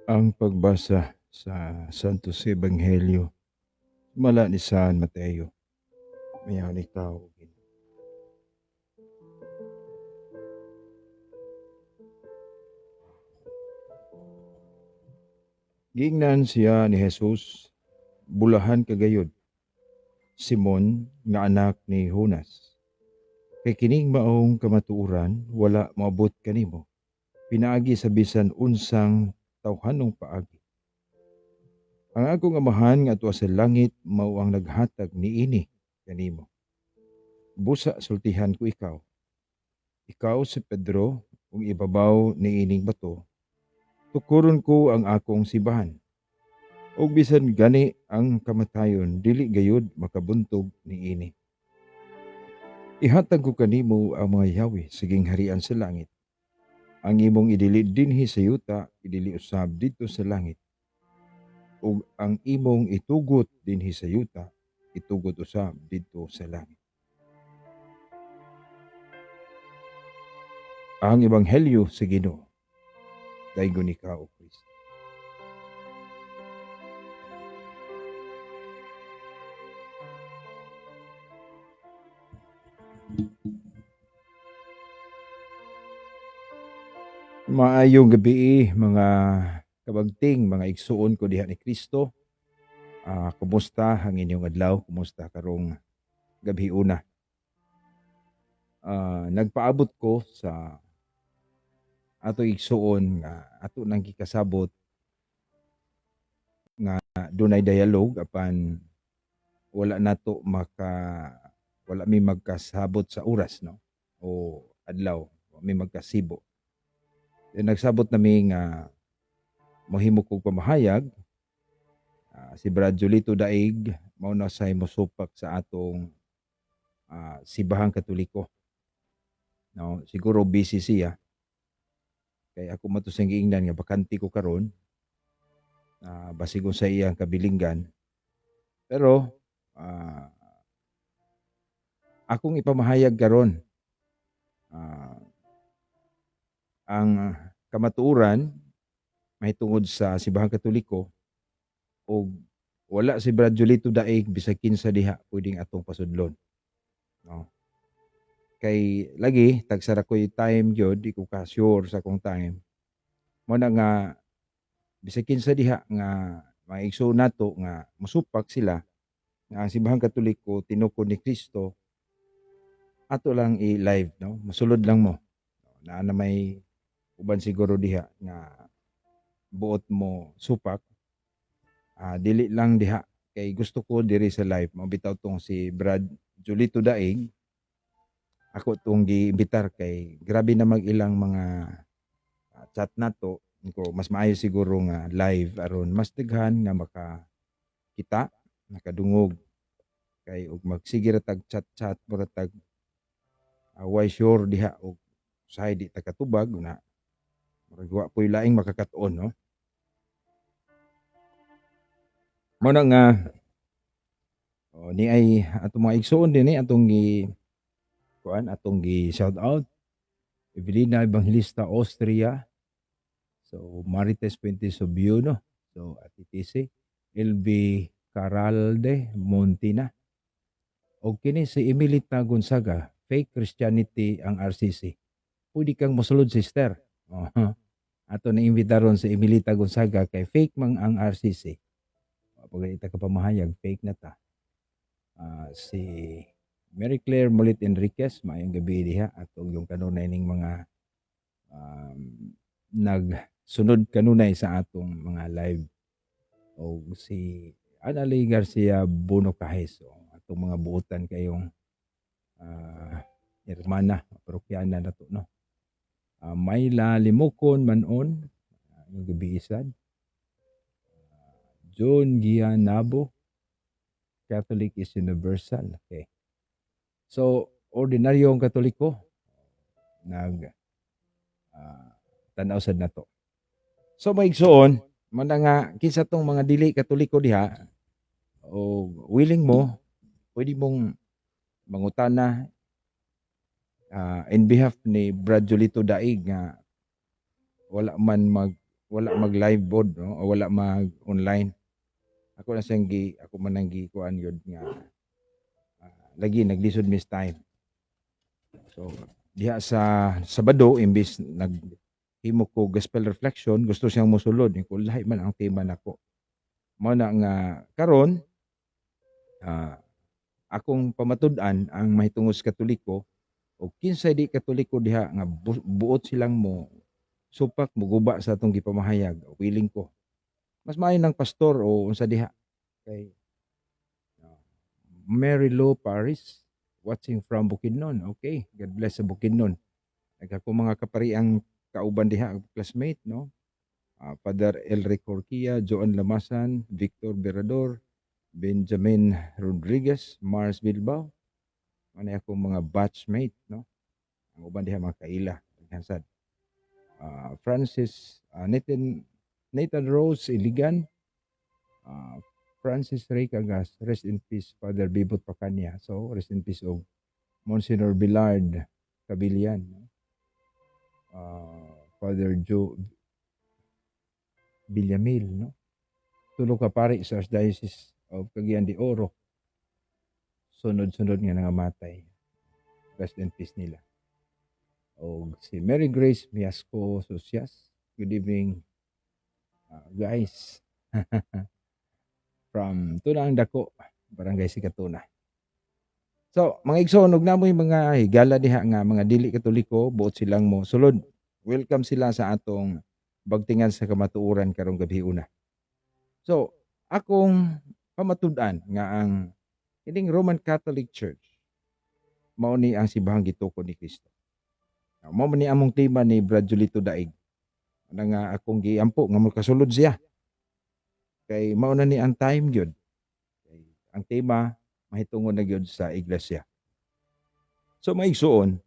Ang pagbasa sa Santos Ebanghelyo mala ni San Mateo. Mayaw ikaw. Giingnan siya ni Jesus, bulahan kagayod, Simon nga anak ni Jonas. Kay kining maong kamatuoran wala moabot kanimo. Pinaagi sa bisan unsang tawhanong paagi. Ang akong amahan nga atua sa langit mao ang naghatag niini kanimo. Busa sultihan ko ikaw. Ikaw si Pedro, ug ibabaw niining bato. Tukuron ko ang akong sibahan. Og bisan gani ang kamatayon dili gayud makabuntog niini. Ihatag ko kanimo ang mga yawi siging harian sa langit. Ang imong idili dinhi sa yuta, idili usab dito sa langit. Ug ang imong itugot dinhi sa yuta, itugot usab dito sa langit. Ang ebanghelyo sa Ginoo. Dayon ikaw, O Kristo. Maayong gabi mga kabagting, mga igsuon ko diha ni Kristo. Kumusta ang inyong adlaw? Kumusta karong gabi una? Nagpaabot ko sa ato igsuon nga ato nang gikasabot nga dunay dialogue apan wala mi magkasabot sa oras, no, o adlaw, mi magkasibo. Nagsabot nami nga mohimo kog pamahayag. Si Brad Julito Daig mao na say mosupak sa atong Simbahang Katoliko. No, siguro busy siya. Kay ako matusang giingnan nga bakante ko karon. Basigon sa iyang kabilinggan. Pero akong ipamahayag karon ang kamatuoran mahitungod sa Simbahang Katoliko o wala si Brad Julito Daig bisag kinsa diha pwedeng atong pasudlon. No. Kay lagi tagsara ko'y time gyud, di ko ka-sure sa akong time. Mo na nga bisag kinsa diha nga maigso nato nga mosupak sila nga ang Simbahang Katoliko tinukod ni Kristo, ato lang i-live, no? Masulod lang mo. Na may uban siguro diha nga buot mo supak. Dili lang diha kay gusto ko diri sa live mabitaw tong si Brad Julito Daig. Ako tong giimbitar kay grabe na mag-ilang mga chat nato ko mas maayo siguro nga live aron mas daghan nga makakita, nakadungog kay ug magsige ra tag chat mura tag why sure diha og usahay di ta katubag na murag wa po'y laing makakaton, no. Mao na nga ni ay atong mga igsoon dinhi atong gi shout out Evelina Evangelista Austria, so Marites Puente Subiuno, so Atitisi, LB Caralde Montina. O kini si Emilita Gonzaga, Fake Christianity ang RCC. Pwede kang mosulod, sister. Ato na imbitaron si Emilita Gonzaga kay fake mang ang RCC. Pag ita ka pamahayag, fake na ta. Si Mary Claire Molit Enriquez, maayong gabi diha atong yung kanunay ning mga nagsunod kanunay sa atong mga live o si Anali Garcia Bono Cajes o atong mga buotan kayong hermana parokyana nato no. Mayla Limokon Manon, yung gabi isad. John Gianabo, Catholic is universal. Okay. So, ordinaryong Katoliko, tanaw sad na to. So, maigsoon, man nga, kinsa tong mga dili Katoliko diha, o willing mo, pwede mong mangutana in behalf ni Brad Julito Daig nga wala mag live board no o wala mag online. Ako man ang kuan yun nga lagi naglisod miss time. So diha sa Sabado imbis naghimo ko gospel reflection, gusto siyang mosulod kung lahi man ang tema nako. Mao na nga karon akong pamatud-an ang mahitungod sa Katoliko o kinsay di Katoliko diha nga buot silang mo supak muguba sa atong gipamahayag, willing ko. Mas maayo ng pastor o unsa diha kay Mary Lou Paris watching from Bukidnon. Okay, God bless sa Bukidnon. Nagako mga kapariang kauban diha classmate no. Father Elric Corquia, Joan Lamasan, Victor Berador, Benjamin Rodriguez, Mars Bilbao. Ano ako mga batchmate no. Ang uban diha mga kaila. Hansad. Francis Nathan Rose Iligan, Francis Ray Cagas, rest in peace Father Bibot Pacanya. So rest in peace og Monsignor Billard Cabilian, Father Joe Villamil, no? Tulo ka pari sa Archdiocese of Cagayan de Oro. Sunod-sunod nga nangamatay. Rest in peace nila. O si Mary Grace Miasco Socias. Good evening, guys. From Tunang Dako, Barangay Sikatuna. So, mga igsoon, og namoy mga higala diha nga mga dili Katoliko, buot silang mo sulod. Welcome sila sa atong bagtingan sa kamatuoran karong gabi una. So, akong pamatud-an nga ang ining Roman Catholic Church mao ni ang sibahang gitukod ni Kristo. Mao man ni among tema ni Brad Julito Daig. Ana nga akong giampo nga makasulod siya. Kay mao na ni ang time gyud. Ang tema mahitungod na gyud sa iglesia. So maigsuon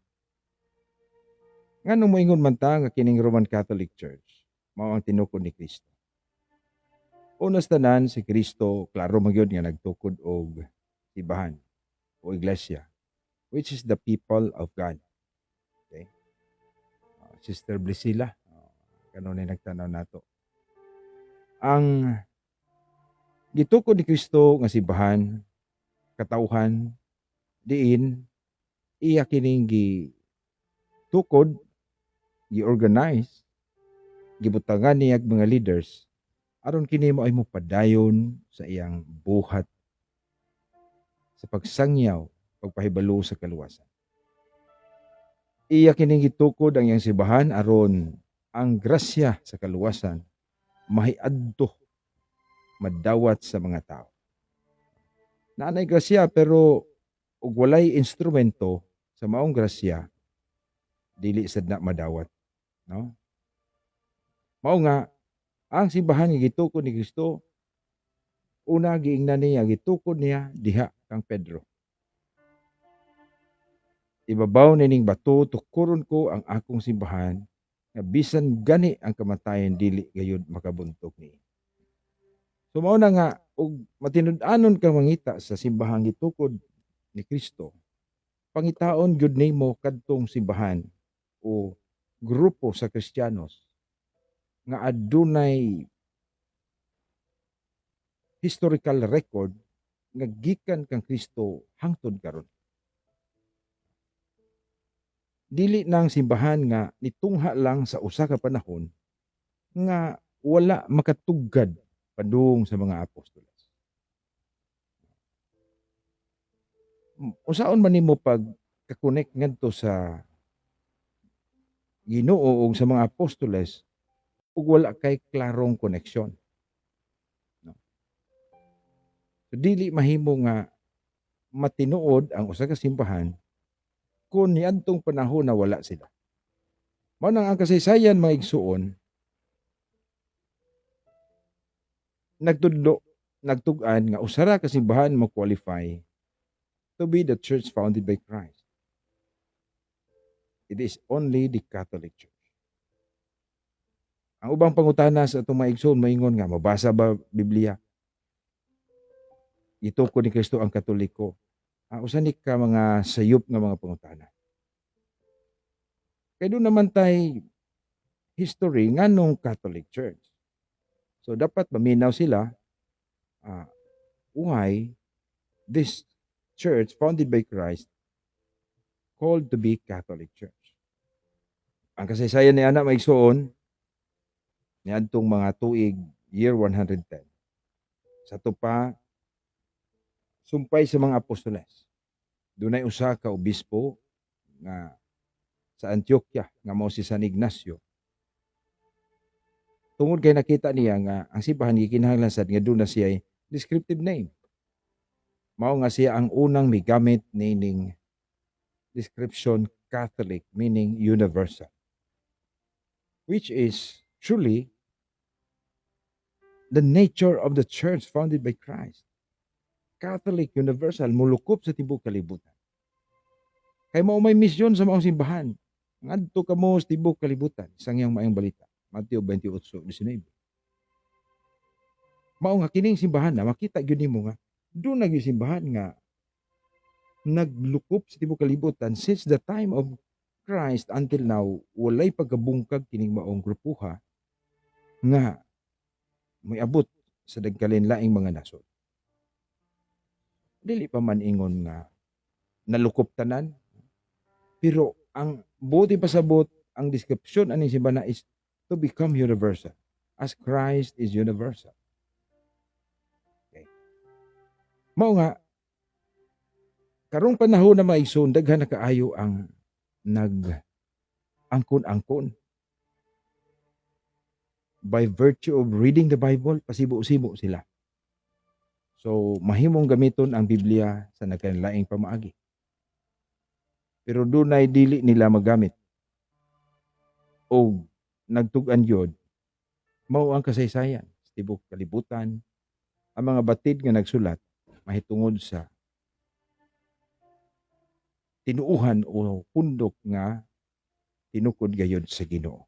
nganong moingon man ta nga kining Roman Catholic Church mao ang tinukod ni Kristo. Unas tanan si Kristo klaro man gyud nga nagtukod og sibahan o iglesia, which is the people of God. Okay? Sister Blisila, kanunay nagtanaw nato. Ang gitukod ni Kristo nga sibahan, katauhan, diin, iya kining gitukod, gi-organize, gibutangan niya mga leaders, aron kini mo ay mupadayon sa iyang buhat sa pagsangyaw, pagpahibalo sa kaluwasan. Iya kining gitukod ang iyang sibahan aron ang grasya sa kaluwasan mahiadto madawat sa mga tao. Naanay grasya pero ug walay instrumento sa maong grasya dili sad na madawat, no? Mao nga ang simbahan nga gitukod ni Kristo una giingnan niya gitukod niya diha kang Pedro. Ibabaw nining bato tukuron ko ang akong simbahan nga bisan gani ang kamatayan dili gayud makabuntog ni. So mao na nga og matinud-anon kang mangita sa simbahang gitukod ni Kristo. Pangitaon gyud nimo kadtong simbahan o grupo sa Kristiyanos nga adunay historical record nga gikan kang Kristo hangtod karon. Dili nang simbahan nga nitungha lang sa usa ka panahon nga wala makatugad padung sa mga apostoles. Unsaon man nimo pag ka-connect ngadto sa Ginoo ug sa mga apostoles ug wala kay klarong koneksyon, no? So dili mahimo nga matinuod ang usa ka simbahan kung niadtong panahon na wala sila. Mao nang ang kasaysayan mga igsuon nagtudlo nagtug-an nga usa ra ka simbahan mo qualify to be the church founded by Christ. It is only the Catholic Church. Ang ubang pangutana sa atong mga igsoon moingon nga mabasa ba Biblia? Gitukod ni Kristo ang Katoliko. Usa ni ka mga sayop nga mga pangutana. Kay doon naman tay history nganong Catholic Church. So dapat maminaw sila why this church founded by Christ called to be Catholic Church. Ang kasaysayan ni ana maigsoon niadtong mga tuig year 110 sa tupa sumpay sa mga apostoles. Dunay usa ka obispo nga sa Antioquia nga mao si San Ignacio. Tungod kay nakita niya nga ang simbahan gikinahanglan sad nga doon na siya descriptive name. Mao nga siya ang unang migamit nining description Catholic meaning universal. Which is truly the nature of the church founded by Christ. Catholic universal mulukop sa tibuok kalibutan. Kay mao may misyon sa maong simbahan. Ngadto kamo sa tibuok kalibutan, isang iyang maayong balita. Mateo 28:19. Mao nga kining simbahan na makita gyud nimo nga doon na gyud simbahan nga naglukop sa tibuok kalibutan since the time of Christ until now walay pagkabungkag kining maong grupuha nga may abot sa dagkalinlaing mga nasod. Dili pa man ingon nga nalukop tanan, pero ang buti pasabot ang description aning simbahan is to become universal as Christ is universal. Okay. Mao nga karong panahon na maigsoon daghan na kaayo ang nag-angkon-angkon. By virtue of reading the Bible, pasibo-sibo sila. So, mahimong gamiton ang Biblia sa nagkalaing pamaagi. Pero dunay dili nila magamit. O nagtug-an yun, mao ang kasaysayan, tibok kalibutan, ang mga batid nga nagsulat, mahitungod sa tinuuhan o pundok nga tinukod gayud sa Ginoo.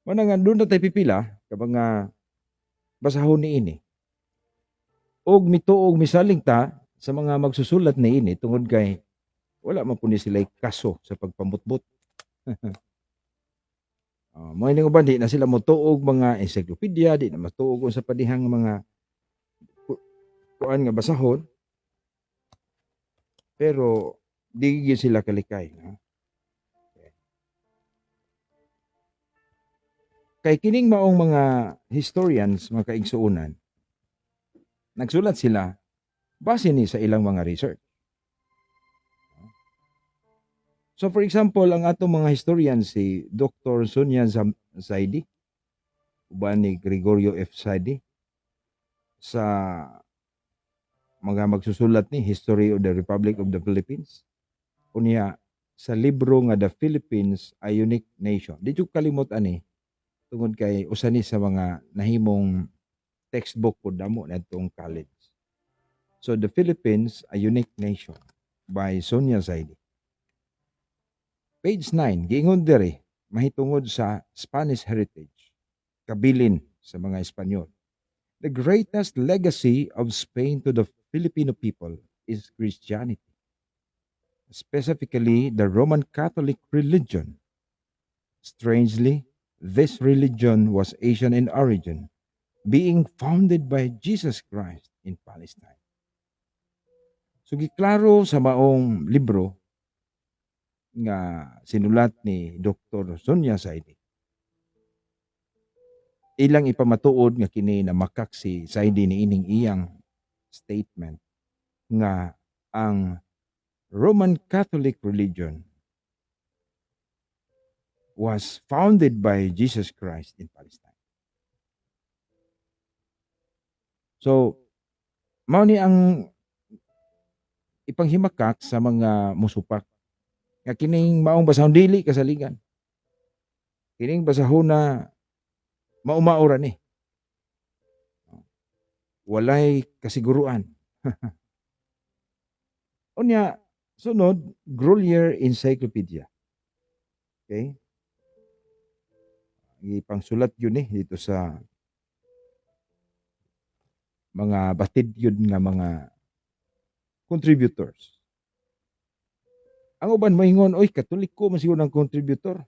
Mana nga doon na tayo pipila, kapag nga basahon ni ini. Og mituog misaling ta sa mga magsusulat ni ini tungod kay wala man kundi sila kaso sa pagpamutbot. Mo ini uban di na sila motuog mga encyclopedia, di na matuog sa padihang mga kuan nga basahon. Pero di gyud sila kalikay, no? Kay kining maong mga historians, mga kaigsuunan, nagsulat sila base ni sa ilang mga research. So for example, ang atong mga historian si Dr. Sonia Zaidi, uban ni Gregorio F. Zaidi, sa mga magsusulat ni History of the Republic of the Philippines, unya sa libro nga The Philippines a Unique Nation. Di jud kalimot ani tungod kay usa ni sa mga nahimong textbook po damo nadtong college. So The Philippines a Unique Nation by Sonia Zaidi. Page 9, giingon diri mahitungod sa Spanish heritage, kabilin sa mga Espanyol. The greatest legacy of Spain to the Filipino people is Christianity, specifically the Roman Catholic religion. Strangely, this religion was Asian in origin, being founded by Jesus Christ in Palestine. So giklaro sa maong libro nga sinulat ni Dr. Sonia Zaidi. Ilang ipamatuod nga kini na makak si Zaidi ni ining iyang statement nga ang Roman Catholic religion was founded by Jesus Christ in Palestine. So, mao ni ang ipanghimakak sa mga musupak nga kining maong basahon dili kasaligan. Kining basahona maumaura ni. Walay kasiguruan. Unya, sunod, Grolier Encyclopedia. Okay? Ipangsulat yun dito sa mga batid yun nga mga contributors. Ang uban moingon, oy, Katoliko man siguro ng contributor.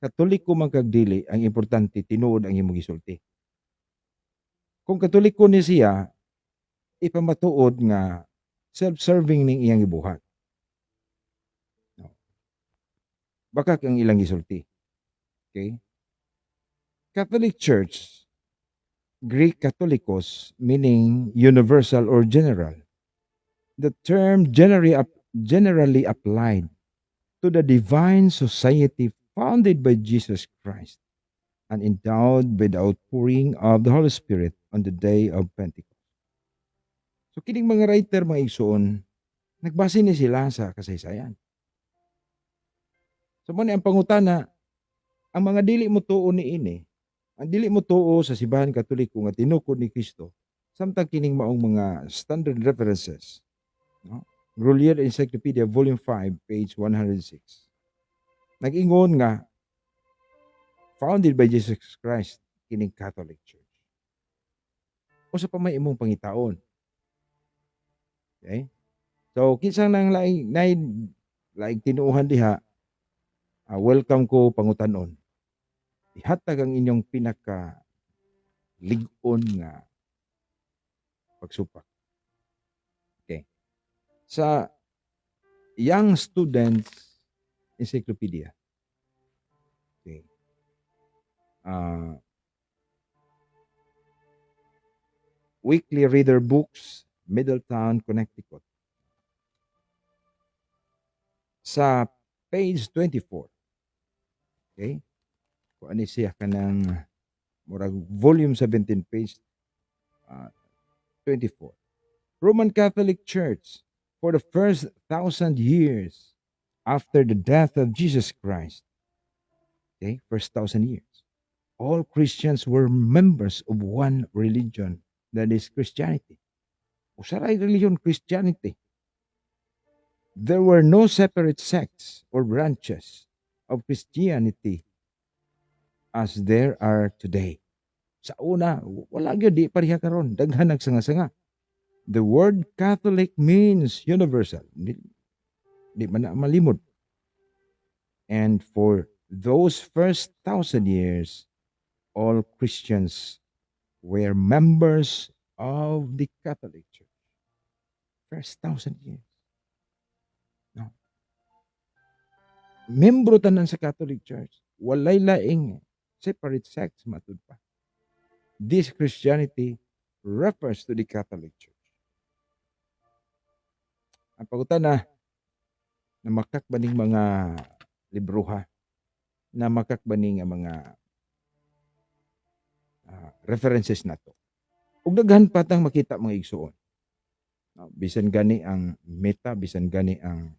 Katoliko man kag dili, ang importante tinuod ang imong gisulti. Kung Katoliko ni siya, ipamatuod nga self-serving ning iyang gibuhat. Baka kang ilang gisulti. Okay? Catholic Church, Greek Catholicos, meaning universal or general. The term generally applied to the divine society founded by Jesus Christ and endowed by the outpouring of the Holy Spirit on the day of Pentecost. So kining mga writer, mga igsoon, nagbase ni sila sa kasaysayan. So mo ni ang pangutana, ang mga dili mo tuo ni ini, ang dili mo tuo sa simbahan Katoliko nga tinukod ni Kristo, samtang kining maong mga standard references. No? Grolier Encyclopedia, Volume 5, page 106. Nag-ingon nga, founded by Jesus Christ, kining Catholic Church. O sa pamay imong pangitaon. Okay? So, kinsang nang laing tinuuhan diha, welcome ko pangutanon. Ihatag ang inyong pinaka ligon nga pagsupak. Okay. Sa Young Students Encyclopedia. Okay. Weekly Reader Books, Middletown, Connecticut. Sa page 24. Okay? Kung ano siya kanang murag volume 17, page 24. Roman Catholic Church, for the first 1,000 years after the death of Jesus Christ, okay, first 1,000 years, all Christians were members of one religion, that is Christianity. Usaray religion, Christianity. There were no separate sects or branches of Christianity as there are today. Sa una, wala gyud di pareha karon, daghan nagsanga-sanga. The word Catholic means universal. Di man na malimod. And for those first 1,000 years, all Christians were members of the Catholic Church. First 1,000 years. No. Membro tanan sa Catholic Church. Walay laing separate sects matud pa. This Christianity refers to the Catholic Church. Ang pagutana na makakbaning mga libruha, na makakbaning mga references nato. Ug daghan patang makita mga igsuon. Bisan gani ang meta, bisan gani ang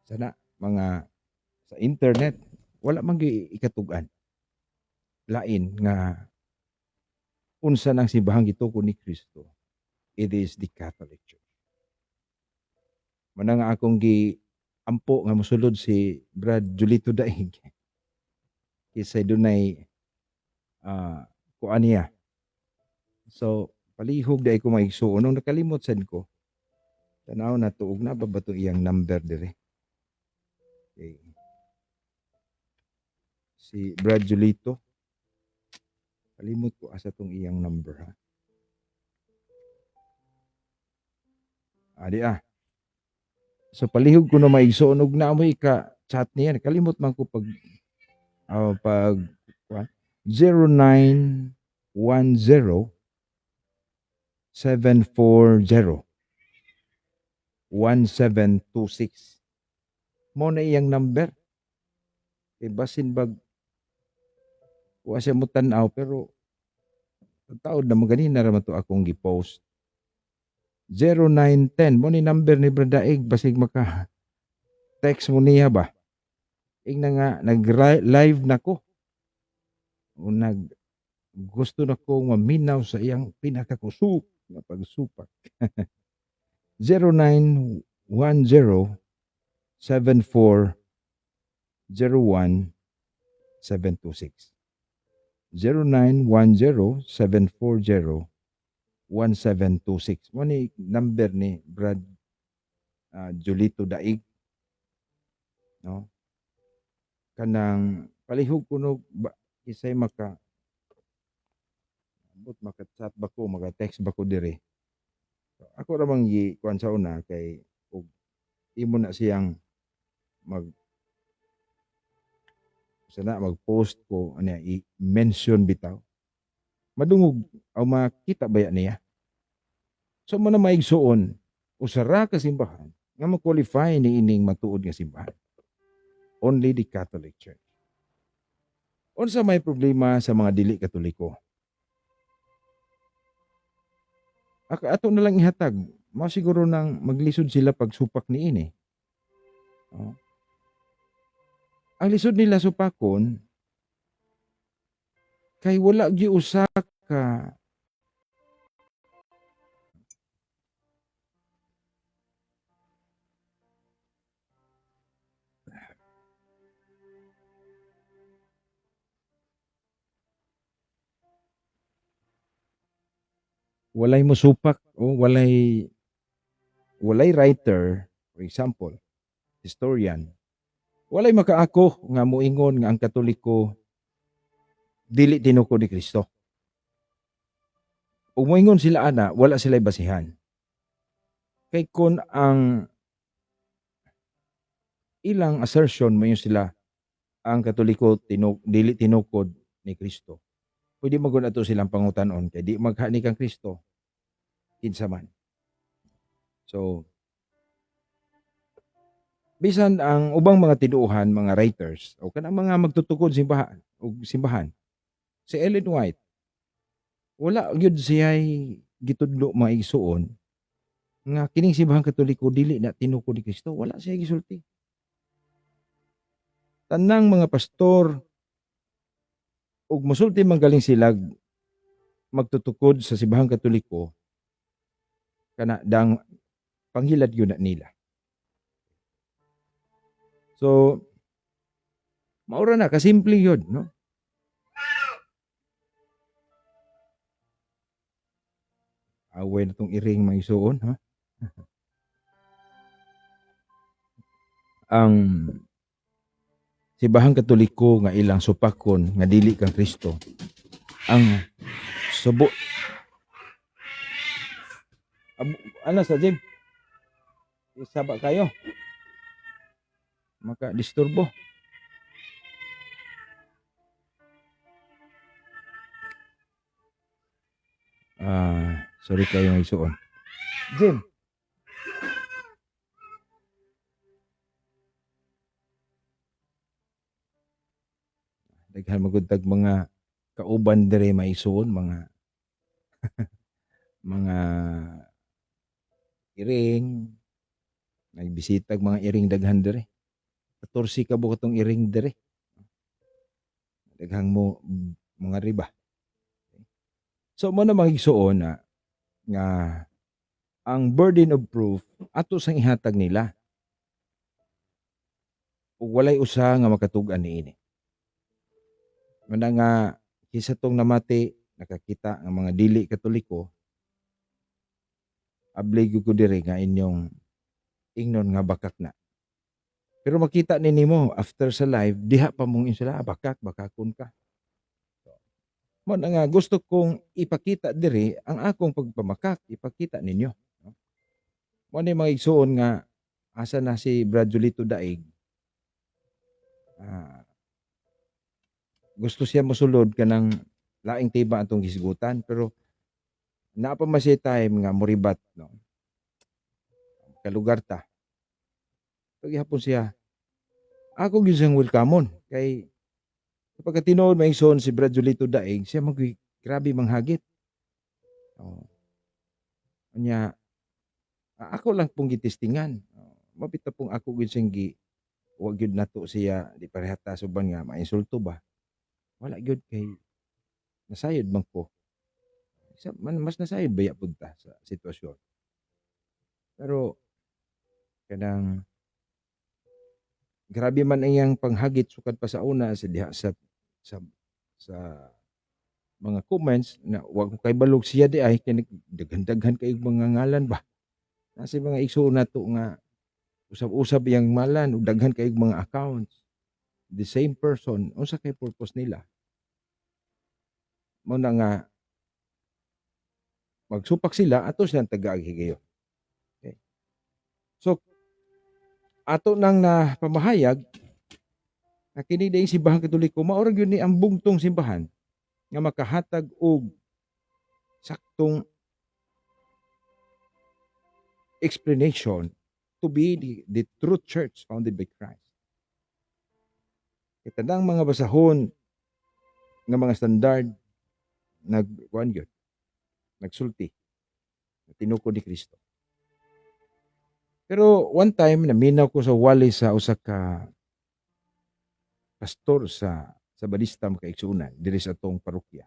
sana mga sa internet, wala man ikatugan. Lain nga unsa nang simbahang gituko ni Kristo. It is the Catholic Church. Mana nga akong ampo nga mosulod si Brad Julito Daig. Kisay dunay kuan niya. So, palihog dai ko maigsuon. Nung nakalimot sad ko, tanaw na tuog na ba bato iyang number dire. Okay. Si Brad Julito. Kalimot ko asa tong iyang number ha. So palihog ko na maigsuon og naamoy ka chat niya. Kalimot man ko pag 0910 740 1726. Mo na iyang number. Kay basin bag wa siya mo tan-aw pero taod na maganin na raman to akong gi-post. 0910 mo ni number ni Bradaig basig maka text mo niya ba. Ing na nga nag-live na ko. O gusto na kong maminaw sa iyang pinakakusuk na pagsupak. 0910 7401 726. 0910-740-1726. Mo ni number ni Brad Julito Daig. No? Kanang palihog kuno isay maka chat ba ko, maka text ba ko dire. Ako ramang kuan sa una kay ug imo na siyang mag-post ko ano i-mention bitaw. Madungog o makita ba niya? So mo na maigsuon usara ka simbahan nga ma-qualify ni ining matuod nga simbahan. Only the Catholic Church. Unsa may problema sa mga dili Katoliko? Ato na lang ihatag. Mao siguro nang maglisod sila pagsupak niini. Oh. Ang lisod nila supakon kay wala gi usa ka walay mosupak o walay writer, for example, historian. Walay makaako nga moingon nga ang Katoliko dili tinuko ni Kristo. Ug moingon sila ana, wala sila basihan. Kay kun ang ilang assertion mo sila ang Katoliko dili tinukod ni Kristo. Pwede magun ato silang pangutanon kay di maghani kang Kristo kinsa man. So bisan ang ubang mga tinuohan, mga writers o kanang mga magtutukod simbahan, si Ellen White wala gyud siya gitudlo maigsuon nga kining simbahan Katoliko dili na tinukod ni Kristo, wala siya gisulti. Tanang mga pastor ug mosulti man galing sila magtutukod sa simbahan Katoliko kana dang panghilad gyud na nila. So maura na kasimple yun, no? Away na tong iring maisuon, ha? Ang simbahan Katoliko nga ilang supakon nga dili kang Kristo. Ang subo ano sa Jim? Isaba kayo. Maka-disturbo. Sorry kayo ng isuon. Jim. Daghan magudtag mga kauban dire maisuon, mga mga iring nagbisitag mga iring daghan dire. 14 ka buok tong iring dire. Daghang mo mga riba. So mo na magigsuon na nga ang burden of proof ato sang ihatag nila. Ug walay usa nga makatug-an niini. Muna nga kisa tong namati nakakita ng mga dili Katoliko, ablig ko dire nga inyong ingnon nga bakak na. Pero makita ninyo after sa live, diha pa mong sila bakakon ka. Mo na nga gusto kong ipakita dire ang akong pagpamakak, ipakita ninyo. Mo ni mga igsuon nga asa na si Brad Julito Daig. Gusto siya mosulod kanang laing tiba atong hisgutan pero napamasay time nga moribat, no. kalugar ta. Paghihapon siya, ako gyud siyang welcomon kay kapag tinuod maigsoon si Brad Julito Daig, siya grabe manghagit. Oh, nya ako lang pong gitistingan. Mabita pong ako gyud siyang wag gyud nato siya di parehata suban nga mainsulto ba. Wala gyud kay nasayod man ko. Mas nasayod baya pud ta sa sitwasyon. Pero kanang grabe man iyang panghagit sukad pa sa una sa diha sa sa mga comments na wag ko kay balog siya di ay kay daghan-daghan kay mga ngalan ba. Nasa mga igsoon nato nga usab-usab yang malan ug daghan kay mga accounts. The same person, unsa kay purpose nila? Mao na nga magsupak sila ato silang taga-higayon. Okay. So ato nang na pamahayag na kini day simbahan Katoliko mao ra gyud ni ang bugtong simbahan nga makahatag og saktong explanation to be the true church founded by Christ. Kadang mga basahon nga mga standard nagkuan gyud nagsulti tinukod ni Kristo. Pero one time naminaw ko sa wali sa usa ka pastor sa Balista makaigsunan diri sa atong parokya.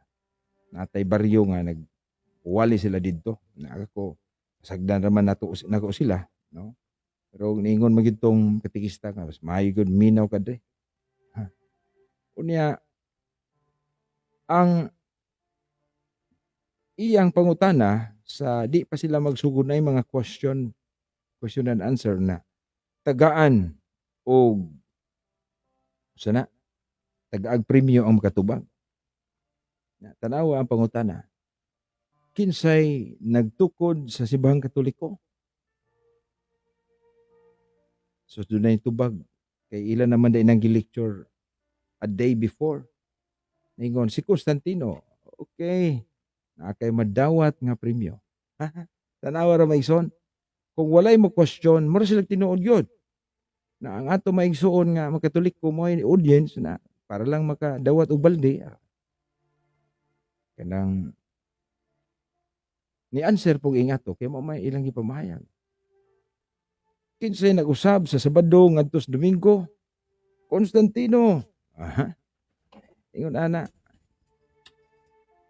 Natay baryo nga nagwali sila didto. Na ako sagdan raman nako sila, no? Pero niingon man gyud tong katikista nga mas maayo gyud minaw kadre. Unya ang iyang pangutana sa di pa sila magsugod na mga question and answer na tagaan o sana tagaag premyo ang makatubag. Tanawa ang pangutana. Kinsay nagtukod sa Simbahang Katoliko? So dunay tubag kay ilan naman day nang gi-lecture a day before. Ningon si Constantino. Okay. Nakay madawat nga premyo. Tanawa ra maigsoon. Kung walay mo question, mura sila tinuod yun. Na ang ato maigsoon nga makatoliko mo audience na para lang makadawat og balde. Kanang ni answer pong ingato kay mo may ilang gipamahayag. Kinsay nag-usab sa Sabado ngadto sa Domingo? Constantino. Ingon ana.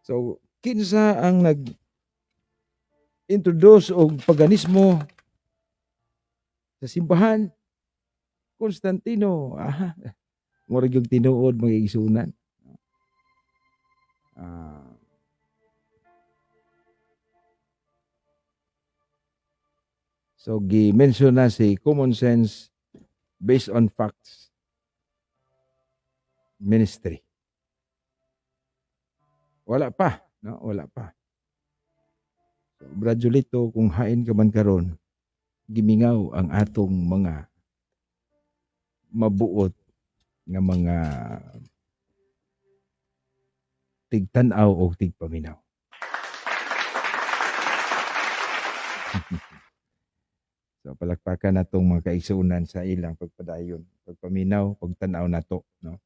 So kinsa ang nag-introduce og paganismo sa simbahan? Constantino. Murag yung tinuod mga igsunan. So gi-mention na si common sense based on facts ministry. Wala pa, no? Wala pa. So, Brad Julito, kung hain ka man karon, gimingaw ang atong mga mabuot nga mga tigtanaw o tigpaminaw. So palakpakan natong mga kaigsunan sa ilang pagpadayon, pagpaminaw, pagtanaw nato, no?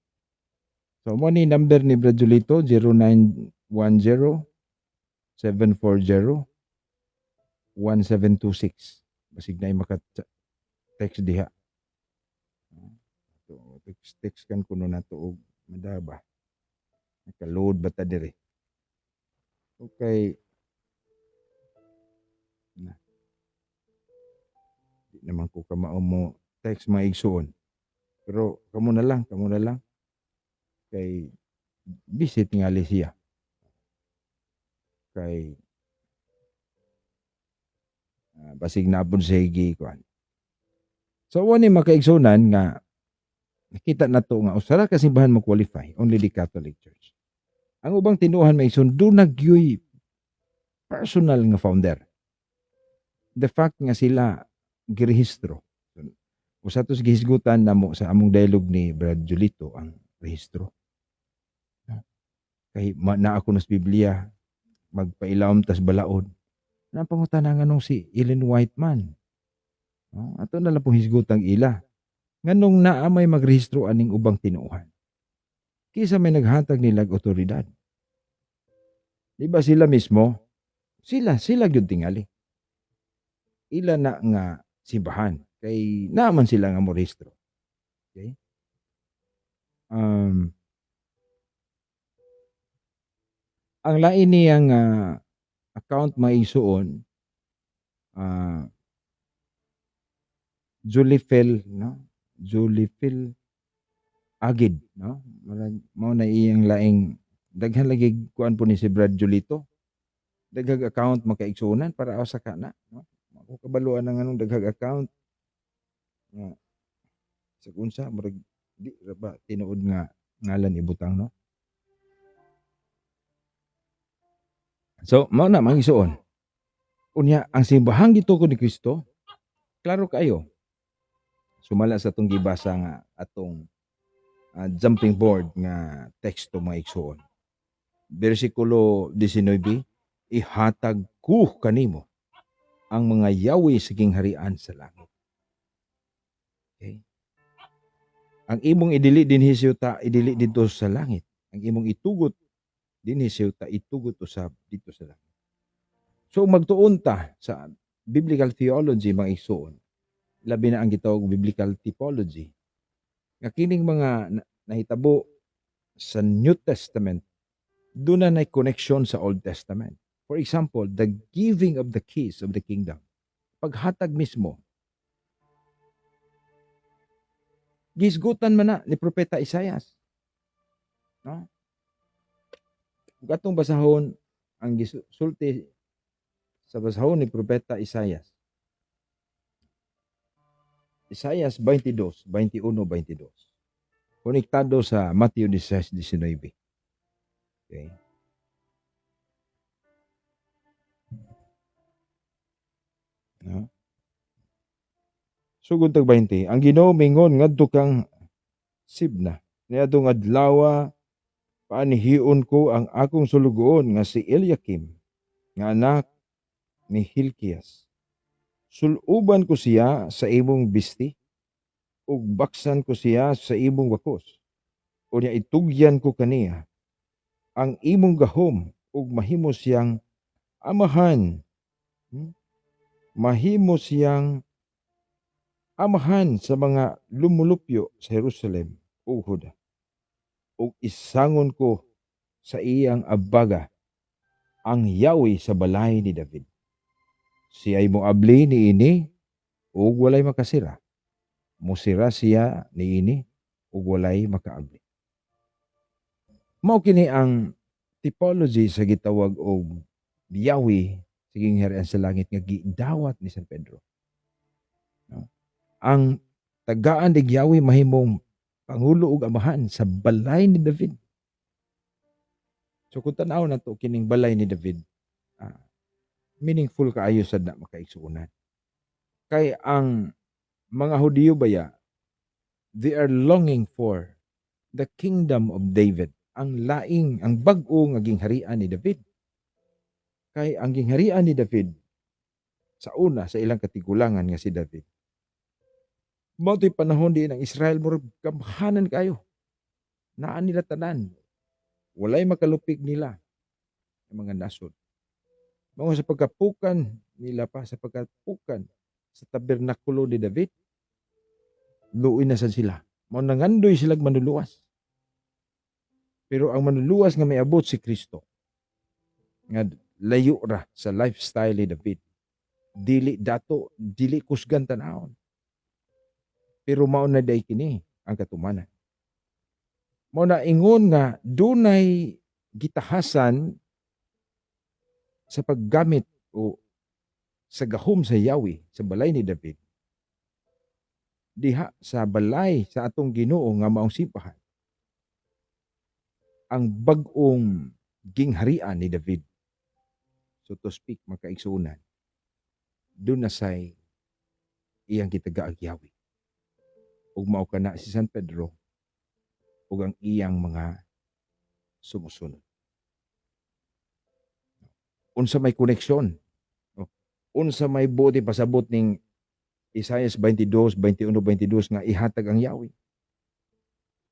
So mo ni number ni Brad Julito 0910-740-1726. Basig na maka-text diha. So, text kan kuno nato og madaba. Naka-load bata dire. Okay. Di naman ko kamao mo text maigsuon. Pero kamo na lang. Kay visit nga siya. Kay basig na pud sa higi kuan. So wani makaigsunan nga nakita nato nga usara ka simbahan mo qualify only the Catholic Church. Ang ubang tinuhan maigsoon do nagyoy personal nga founder. The fact nga sila girehistro. Usa tos gihisgutan namo sa among dialogue ni Brad Julito ang rehistro. Kay na ako nas Biblia magpailawom tas balaod. Nang pangutana nga nung si Ellen Whiteman. No? Ato na lang pong hisgutang ila. Nganong naa may magrehistro aning ubang tinuohan. Kisa may naghatag nilag otoridad. Di ba sila mismo? Sila gyud tingali. Ila na nga simbahan. Kay naaman sila nga mo rehistro. Okay? Um, ang lain niyang account maisuon, Julifel, no? Julifel Agid, no? Mao na iyang laing daghan lagi kuan po ni si Brad Julito. Daghag account makaigsunan para sa kana, no? Ako kabaluan ng anong daghag account. Sa unsa murag di ra ba tinuod nga ngalan ibutang, no? So mao na mangisuon. Unya ang simbahang gituko ni Kristo, klaro kayo. Sumala sa atong gibasa nga atong jumping board nga teksto mga igsuon. Bersikulo 19, ihatag ko kanimo ang mga yawi siging harian sa langit. Okay? Ang imong idili dinhi ta idili dito sa langit. Ang imong itugot dinhi ta itugot usab dito sa langit. So magtuon ta sa biblical theology mga igsuon. Labi na ang gitawag biblical typology. Nga kining mga nahitabo sa New Testament doon na connection sa Old Testament. For example, the giving of the keys of the kingdom. Paghatag mismo. Gisgutan man na ni Propeta Isaias. No? Gatong basahon ang gisulti sa basahon ni Propeta Isaias. Isaias 22, 21, 22. Konektado sa Matthew 16:19. Okay. No? Sugod tag 20, ang Ginoo mingon ngadto kang Sibna. Niadtong adlaw paanihion ko ang akong sulugoon nga si Eliakim nga anak ni Hilkias. Suluban ko siya sa imong bisti ug baksan ko siya sa imong bakos. Unya itugyan ko kaniya ang imong gahom ug mahimo siyang amahan. Mahimo siyang amahan sa mga lumulupyo sa Jerusalem ug Juda. Ug isangon ko sa iyang abaga ang yawi sa balay ni David. Siya'y moabli ni ini ug walay makasira. Musira siya ni ini ug walay makaabli. Mao kini ang typology sa gitawag og yawi siging harian sa langit nga gidawat ni San Pedro. No? Ang tagaan dig yawi mahimong pangulo ug amahan sa balay ni David. So kung tanaw nato kining balay ni David, meaningful kaayo sad na makaigsuonan. Kay ang mga Hudiyo baya, they are longing for the kingdom of David. Ang laing, ang bag-o nga gingharian ni David. Kay ang gingharian ni David, sa una, sa ilang katigulangan nga si David, mauto'y panahon din ng Israel mo kamhanan kayo. Naan nila tanan. Walay makalupig nila ang mga nasod. Mga sa pagkapukan nila pa, sa pagkapukan sa tabernakulo ni David, luoy na sad sila. Mao nangandoy silang manluluwas. Pero ang manluluwas nga may abot si Kristo, nga layo ra sa lifestyle ni David. Dili dato, dili kusgan tanawon. Pero mao na day kini ang katumanan. Mao na ingon nga dunay gitahasan sa paggamit o sa gahom sa yawi sa balay ni David. Diha sa balay sa atong Ginoo nga maong simbahan. Ang bag-ong gingharian ni David. So to speak, makaigsunan. Doon na say iyang gitagaag yawi. Ug mao kana si San Pedro ug ang iyang mga sumusunod. Unsa may koneksyon. Unsa may buti pasabot ning Isaias 22:21-22 nga ihatag ang Yahweh.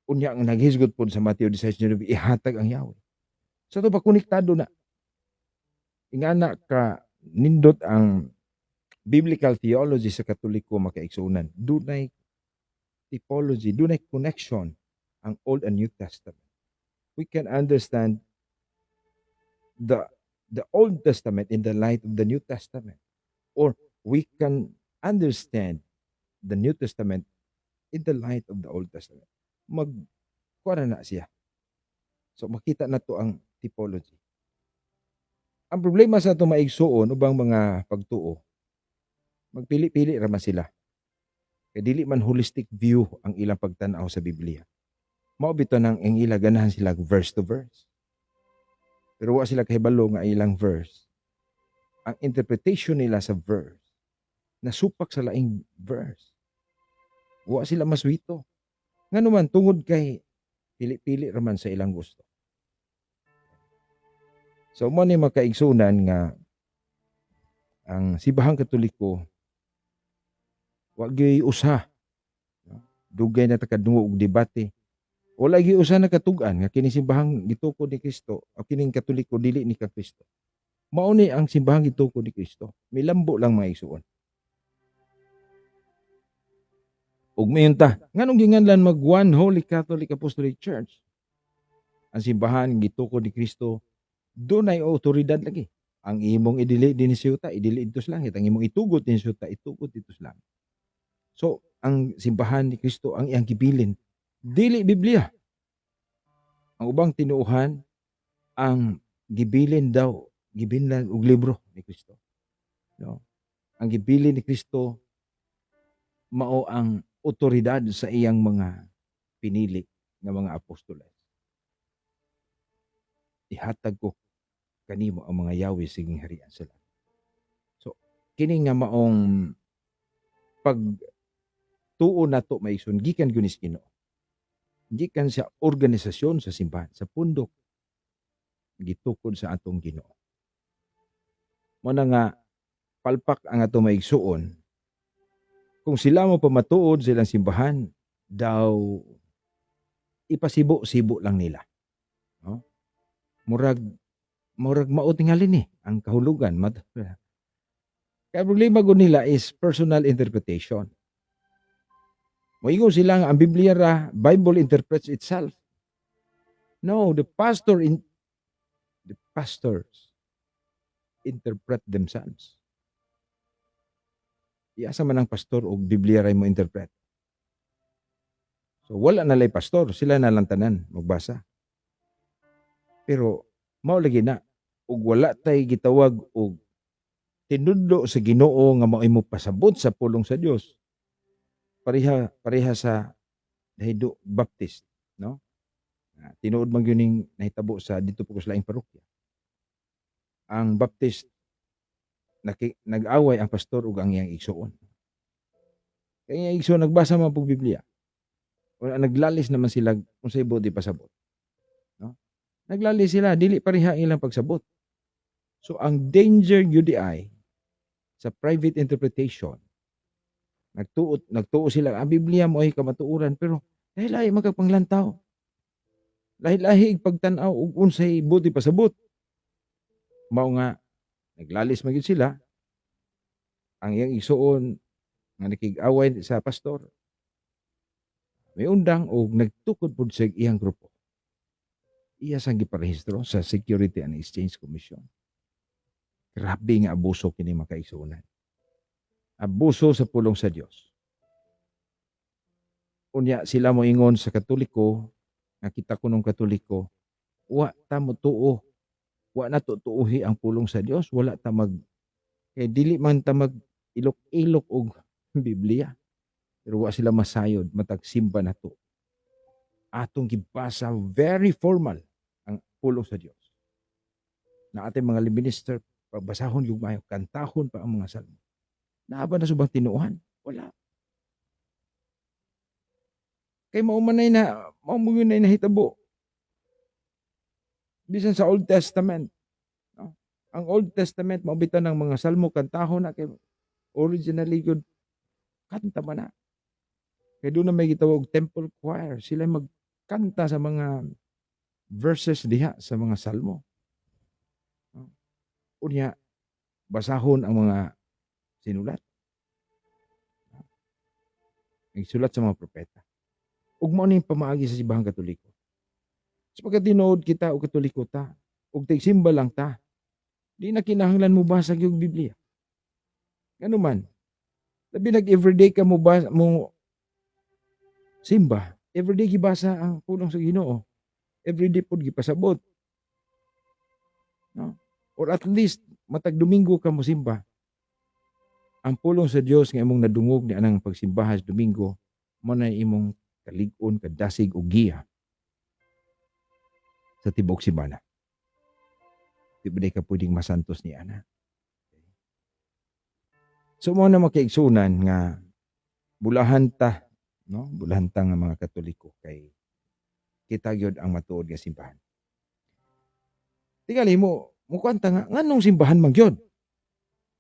Unya ang naghisgot pod sa Mateo 16:9 ihatag ang Yahweh. So to ba konektado na ingana ka nindot ang biblical theology sa Katoliko makaigsunan. Dunay typology, dunay connection ang Old and New Testament. We can understand the Old Testament in the light of the New Testament, or we can understand the New Testament in the light of the Old Testament. Magkuha na siya. So makita na to ang typology. Ang problema sa ito maigsuon ubang mga pagtuo, magpili-pili raman sila. Kaya dili man holistic view ang ilang pagtanaw sa Biblia. Mao bito nang ang ila ganahan sila verse to verse. Pero wa sila kahibalo nga ilang verse. Ang interpretation nila sa verse nasupak sa laing verse. Wa sila maswito. Nganuman tungod kay pili-pili raman sa ilang gusto. So mo ni makaigsunan nga ang Simbahang Katoliko wa gyud usa. Dugay na takadungo og debate. Wala gyud usa nakatug-an nga kini simbahang gitukod ni Kristo o kining Katoliko dili ni ka Kristo. Mao ni ang simbahang gitukod ni Kristo. Milambo lang mga igsuon. Ug mayunta, nganong ginganlan mag One Holy Catholic Apostolic Church? Ang simbahan gitukod ni Kristo dunay awtoridad lagi. Ang imong idili din sa yuta, idili dito sa langit. Ang imong itugot din sa yuta, itugot dito sa langit. So, ang simbahan ni Kristo ang iyang gibilin, dili Biblia. Ang ubang tinuuhan, ang gibilin daw, gibilin og libro ni Kristo. No? Ang gibilin ni Kristo, mao ang otoridad sa iyang mga pinili nga mga apostoles. Ihatag ko kanimo ang mga Yahweh siging harian sa langit. So, kini nga maong pagtuo nato maigsoon gikan gyud ni Ginoo. Gikan sa organisasyon sa simbahan, sa pundok gitukod sa atong Ginoo. Mo na nga palpak ang atong maigsuon. Kung sila mo pamatuod silang simbahan, daw ipasibo-sibo lang nila. No? Murag mao tingali ni ang kahulugan. Kaya problema gud nila is personal interpretation. Moingon sila nga ang Biblia ra, Bible interprets itself. No, the pastors interpret themselves. Iasa man ang pastor o Biblia ra mo interpret. So wala na lay pastor, sila na lang tanan magbasa. Pero mao lagi na ug wala tay gitawag og tinudlo sa Ginoo nga mao imo pasabot sa pulong sa Dios. Pareha sa Dahido Baptist, no? Tinuod man gyud ning nahitabo sa dito po sa laing parokya. Ang Baptist nag-away ang pastor ug ang iyang igsoon. Kaya ang igsoon nagbasa man pug Biblia. Wala naglalis naman sila unsay bodi pasabot. No? Naglalis sila dili pareha ilang pagsabot. So ang danger gyud ay sa private interpretation. Nagtuo sila ang Biblia mo ay kamatuoran pero lahi-lahi magpanglantaw. Lahi-lahi pagtan-aw og unsay bodi pasabot. Mao nga naglalis man gyud sila. Ang iyang igsoon nga nakig-away sa pastor. May undang og nagtukod pud sa iyang grupo. Iya sang giparehistro sa Security and Exchange Commission. Grabe nga abuso kini makaigsuonan. Abuso sa pulong sa Dios. Unya sila mo ingon sa Katoliko, nga kita kunong Katoliko, wa ta mo tuo, wa na tuuhi ang pulong sa Dios, wala ta kay dili man ta ilok-ilok og Biblia. Pero wa sila masayod matag simba nato. Atong gibasa very formal ang pulong sa Dios. Na ating mga minister pagbasahon yung mayo, kantahon pa ang mga salmo. Naaba na subang tinuuhan? Wala. Kay mao mo yun na nahitabo. Bisan sa Old Testament. No? Ang Old Testament, maubitan ng mga salmo, kantahon na kay originally good. kanta man na. Kaya doon na may gitawag temple choir. Sila magkanta sa mga verses diha sa mga salmo. Unya, basahon ang mga sinulat. Nagsulat sa mga propeta. Ug mao ni pamaagi sa Simbahang Katoliko. Sapagkat tinuod kita o Katoliko ta, ug tigsimba lang ta, di na kinahanglan mo basag yung Biblia. Ano man, labi nag-everyday ka mo simba, everyday gibasa ang pulong sa Ginoo. Everyday pod gipasabot. No? Or at least matag Domingo ka mo simba. Ang pulong sa Dios nga imong nadungog ni anang pagsimbahan sa Domingo, mo na imong kalig-on, kadasig o giya sa tibok simana. Di ba ka pwedeng masantos ni ana? So mo na makiigsunan nga bulahan ta, no? Bulahan ta nga mga Katoliko kay kita gyud ang matuod nga simbahan. Tingali mo kwanta nga nganong simbahan man gyud?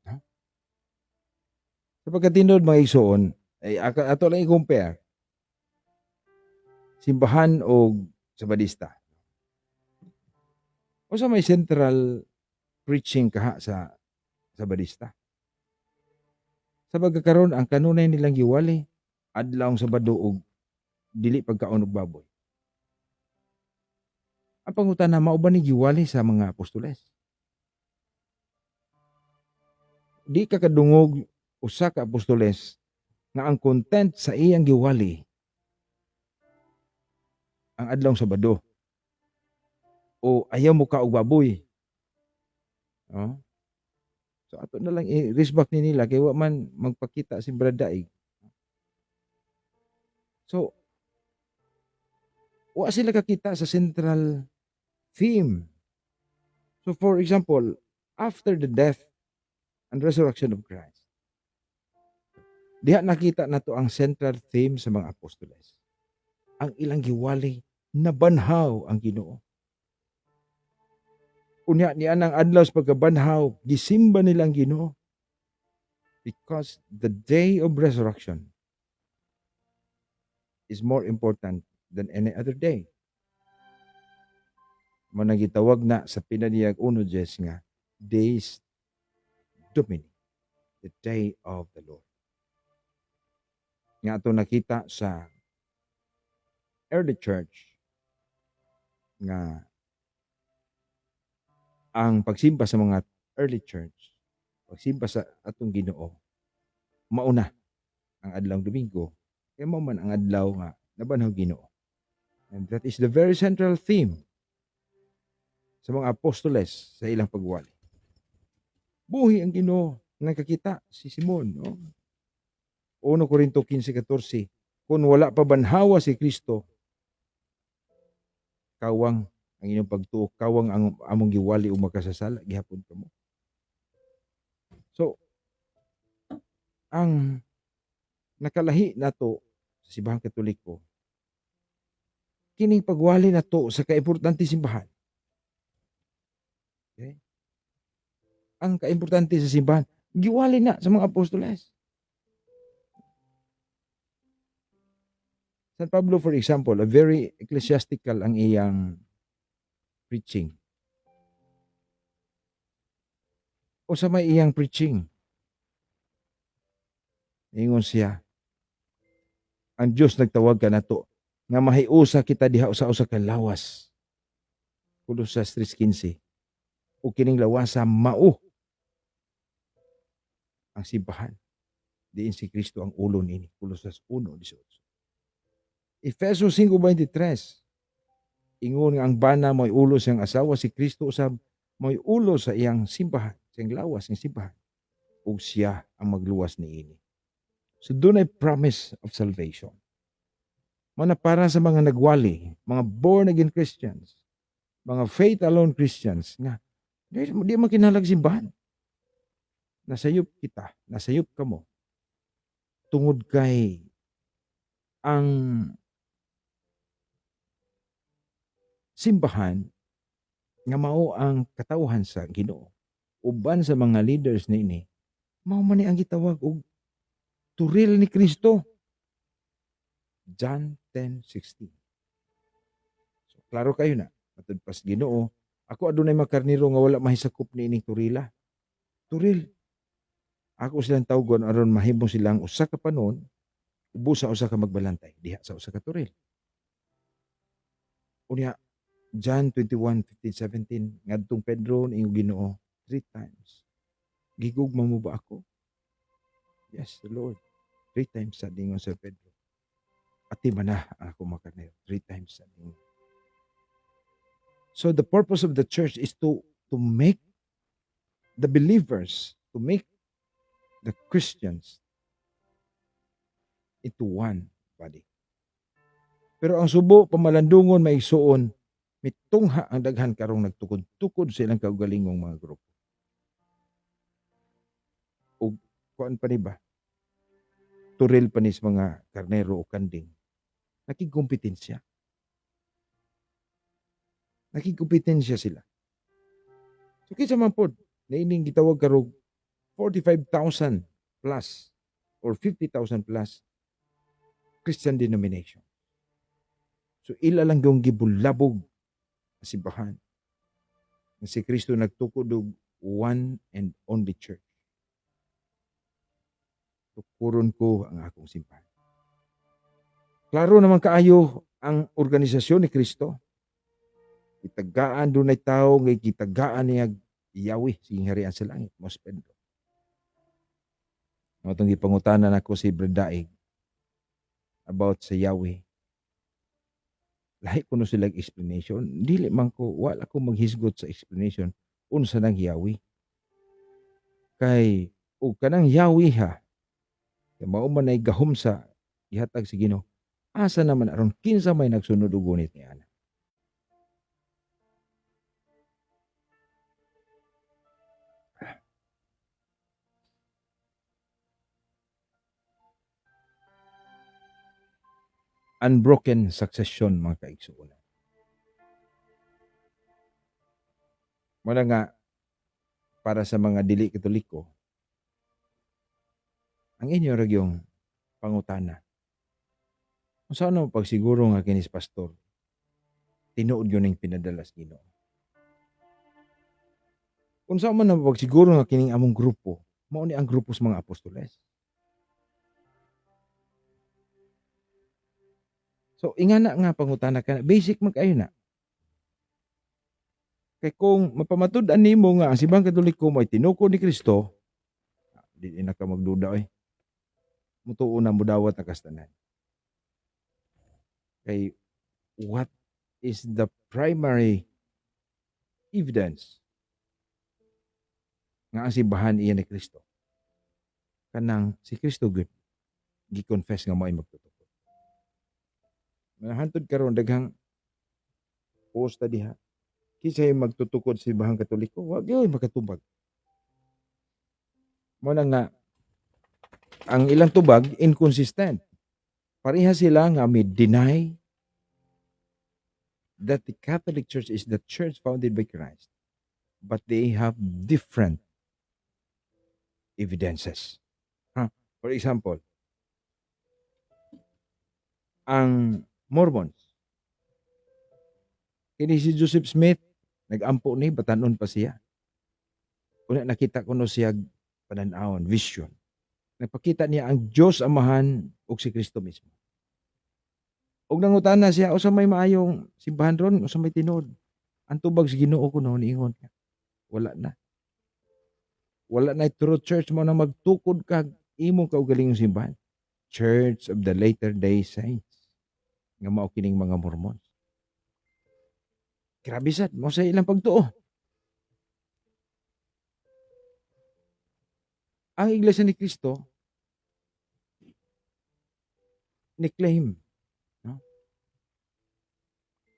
Ha? Sapagkat tinod mga igsoon, ay ato lang i-compare simbahan o Sabadista. O sa may central preaching kaha sa Sabadista. Sa pagkakaroon, ang kanunay nilang giwali, adlawng Sabado og dili pagkaon og baboy. Ang pangutana, mao ba ni giwali sa mga apostoles? Di ka kadungog usa ka apostoles nga ang content sa iyang giwali ang adlawng Sabado. O ayaw mo ka og baboy. Oh. So ato na lang i-respect ni nila kay wa man magpakita si Bradaig. So wa sila kakita sa central theme. So for example, after the death and resurrection of Christ, diha nakita nato ang central theme sa mga apostoles. Ang ilang giwali nabanhaw ang Ginoo. Unya ni anang adlaw sa pagkabanhaw, gisimba nilang Ginoo. Because the day of resurrection is more important than any other day. Managitawag na sa pinaniyag 1:10 nga, Days Domini, the day of the Lord. Nga ito nakita sa early church nga ang pagsimba sa mga early church, pagsimba sa atong Ginoo, mauna ang adlawng Domingo, kaya mao man ang adlaw nga nabanhaw Ginoo. And that is the very central theme sa mga apostoles sa ilang pagwali. Buhi ang Ginoo, nakakita si Simon, no? 1 Corinto 15:14, kung wala pa banhawa si Kristo, kawang ang inyong pagtuo, kawang ang among giwali o makasasala, gihapon ka mo. So, ang nakalahi nato sa Simbahang Katoliko, kining pagwali nato sa kaimportante simbahan. Okay? Ang kaimportante sa simbahan, giwali na sa mga apostoles. San Pablo, for example, a very ecclesiastical ang iyang preaching. O sa may iyang preaching, ingon siya, ang Diyos nagtawag ka nato nga mahiusa kita diha usa ka lawas. Kolosas 3:15. O kining lawasa mao ang simbahan. Diin si Kristo ang ulo nini. Kolosas 1:18. Efeso 5:23. Ingon nga ang bana mo'y ulo siyang asawa, si Kristo usab mo'y ulo sa iyang simbahan, sa iyang lawas ng simbahan. Ug siya ang magluwas niini. So doon ay promise of salvation. Mana para sa mga nagwali, mga born again Christians, mga faith alone Christians, nga di man kinalag simbahan. Nasayop kita, nasayop ka mo. Tungod kay ang simbahan nga mao ang katawhan sa Ginoo. Uban sa mga leaders niini, mao man ni ang gitawag og turil ni Kristo. John 10:16. So, klaro kayo na. Matod pas Ginoo, ako adunay makarniro nga wala mahisakop ni ining turila. Turil. Ako silang tawgon aron mahimo silang usa ka panon, ubos sa usa ka magbalantay diha sa usa ka turil. Unya John 21:15-17 ngadtong Pedro ning Ginoo 3 times. Gigugma mo ba ako? Yes, the Lord. 3 times sa dingon sa Pedro. Ati man na ako makarniro. 3 times sa dingon. So the purpose of the church is to make the believers, to make the Christians into one body. Pero ang subo, pamalandungon, maigsuon, mitungha ang daghan karong nagtukod-tukod sa ilang kaugalingong mga grupo. O kuan pa ni ba? Turil pa ni sa mga karnero o kanding. Nakikumpetensya. Nakikumpetensya sila. So kinsa man pod, na ining gitawag karong 45,000 plus or 50,000 plus Christian denomination. So ila lang yung gibulabog na simbahan. Na si Kristo nagtukod og one and only church. Tukuron ko ang akong simbahan. Klaro naman kaayo ang organisasyon ni Kristo. Kitagaan dunay tao nga kitagaan niya Yahweh sing harian sa langit, Mos Pedro. Matong gipangutanan ako si Bradaig about sa Yahweh. Lahi kuno sila explanation. Dili man ko, wala ko maghisgot sa explanation unsa nang Yahweh. Kay o kanang Yahweh ha, kay mao man ay gahom sa gihatag si Ginoo. Asa naman aron kinsa may nagsunod og gunit ni ana. Unbroken succession mga kaigsuonan. Muna nga para sa mga dili Katoliko, ang inyo ra gyung pangutana. Kung saan mo pagsiguro nga kinis pastor, tinuod yun ang pinadalas Ginoo. Kung saan man na pagsiguro nga kining among grupo, mao ni ang grupo sa mga apostoles. So, ingana nga pangutana ka na, basic man kayo na. Kay kung mapamatud-an nimo nga ang simbahang Katoliko mo ay tinukod ni Kristo, di na ka magduda mutuo na mudawat na kastanan. Kay what is the primary evidence nga ang simbahan iyan ni Kristo? Kanang si Kristo good, gi-confess nga mo ay magtutukod. Manahantod karon daghang posta diha. Kisay magtutukod sa simbahan Katoliko, wag yun makatubag. Muna nga, ang ilang tubag, inconsistent. Pareha sila nga may deny that the Catholic Church is the church founded by Christ. But they have different evidences. For example, ang Mormons, kini si Joseph Smith, nag-ampo ni, batanon pa siya. Una nakita ko no siya pananawon, vision. Nagpakita niya ang Diyos Amahan ug si Kristo mismo. Og nangutana siya, usa may maayong simbahan ron, usa may tinuod. Ang tubag sa Ginoo ko noon, ingon niya. Wala na. Wala na true church mo na magtukod kag imong kaugalingong simbahan. Church of the Latter-day Saints. Nga mao kining mga Mormons. Grabe sad, mo sa ilang pagtuo. Ang Iglesia ni Kristo ni-claim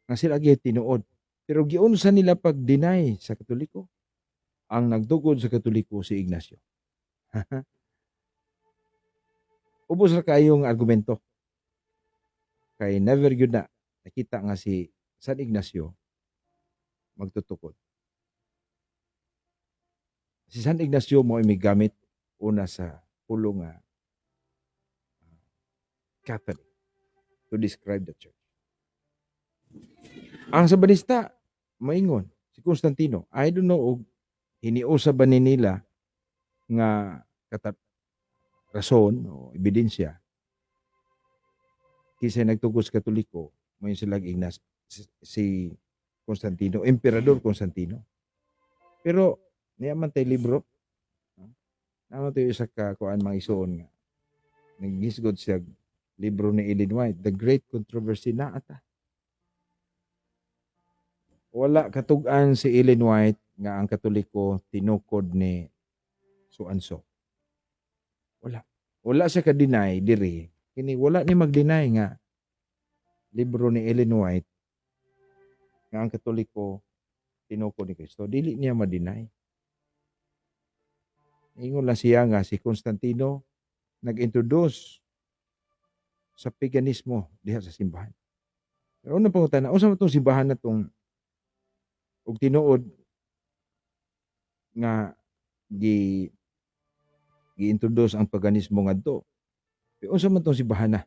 nga sila gyud tinuod. Pero giunsa nila pag-deny sa Katoliko? Ang nagtukod sa Katoliko si Ignacio. Ubos ra kayong argumento. Kay never gyud na nakita nga si San Ignacio magtutukod. Si San Ignacio mo ay may gamit una sa pulong nga Catholic to describe the church. Ang Sabanista, maingon, si Constantino, I don't know, og hiniusa ba ni nila nga rason o ebidensya kisay nagtugos Katoliko, may sila Ignas, si Constantino, Emperador Constantino. Pero, niyaman tayo libro, naman tayo isa ka kuan mga isuon nga, naghisgod siya libro ni Ellen White, The Great Controversy na ata. Wala katugan si Ellen White nga ang Katoliko tinukod ni so-and-so. Wala siya ka-deny diri. Kini wala ni mag-deny nga libro ni Ellen White nga ang Katoliko tinukod ni Kristo. Dili niya ma-deny. Ingon lang siya nga si Constantino nag-introduce sa paganismo diha sa simbahan. Pero unang pangutana, unsa man tong simbahan na tong og tinuod nga gi-introduce ang paganismo ngadto. Pero unsa man tong simbahan na?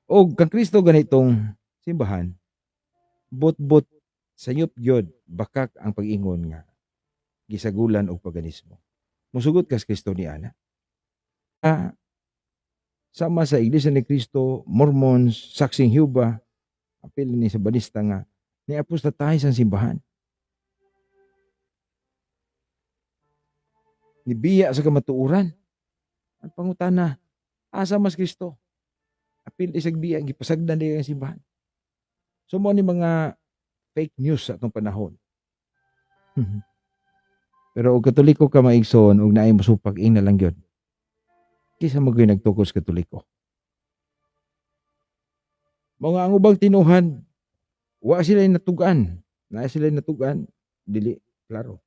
Og kang Kristo ganitong simbahan, bot-bot sayop gyud bakak ang pag-ingon nga gisagulan og paganismo. Musugot kas Kristo ni ana. Sama sa Iglesia ni Cristo, Mormons, Saksing Jehovah, apil ni Sabanista nga niapostatize ang simbahan. Nibiya sa kamatuoran. Ang pangutana, asa mas Kristo? Apil isag biya, gipasagdan niya ang simbahan. So mo ni mga fake news sa atong panahon. Pero og Katoliko ka maigsoon, og naay mosupag ing na lang yun. Kisa magoy nagtukos Katoliko. Mga ang ubang tinuhan, wa sila natugan. Na sila natugan, dili, klaro.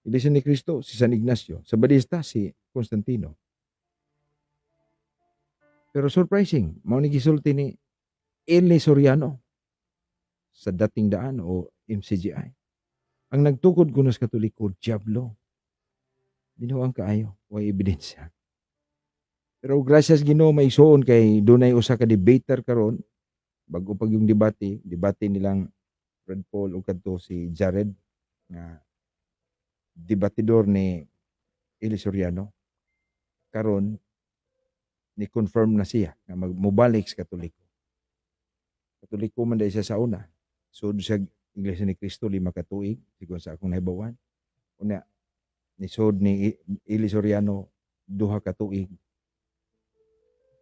Iglesia ni Cristo, si San Ignacio. Sa Badista, si Constantino. Pero surprising, mao ni gisulti ni Eli Soriano sa dating daan o MCGI. Ang nagtukod kuno sa Katoliko, Diablo. Binuang kaayo, way ebidensya. Pero gracias Ginoo may isuon kay dunay usa ka debater karon bago pag yung debate nilang Fred Paul ug kadto si Jared nga debatidor ni Eli Soriano. Karon ni confirm na siya nga mubalik sa Katoliko. Katoliko man dahil siya sa una. So sa Iglesia ni Cristo 5 ka tuig sigon sa akong nahibawan. Una ni sod ni Eli Soriano 2 ka tuig.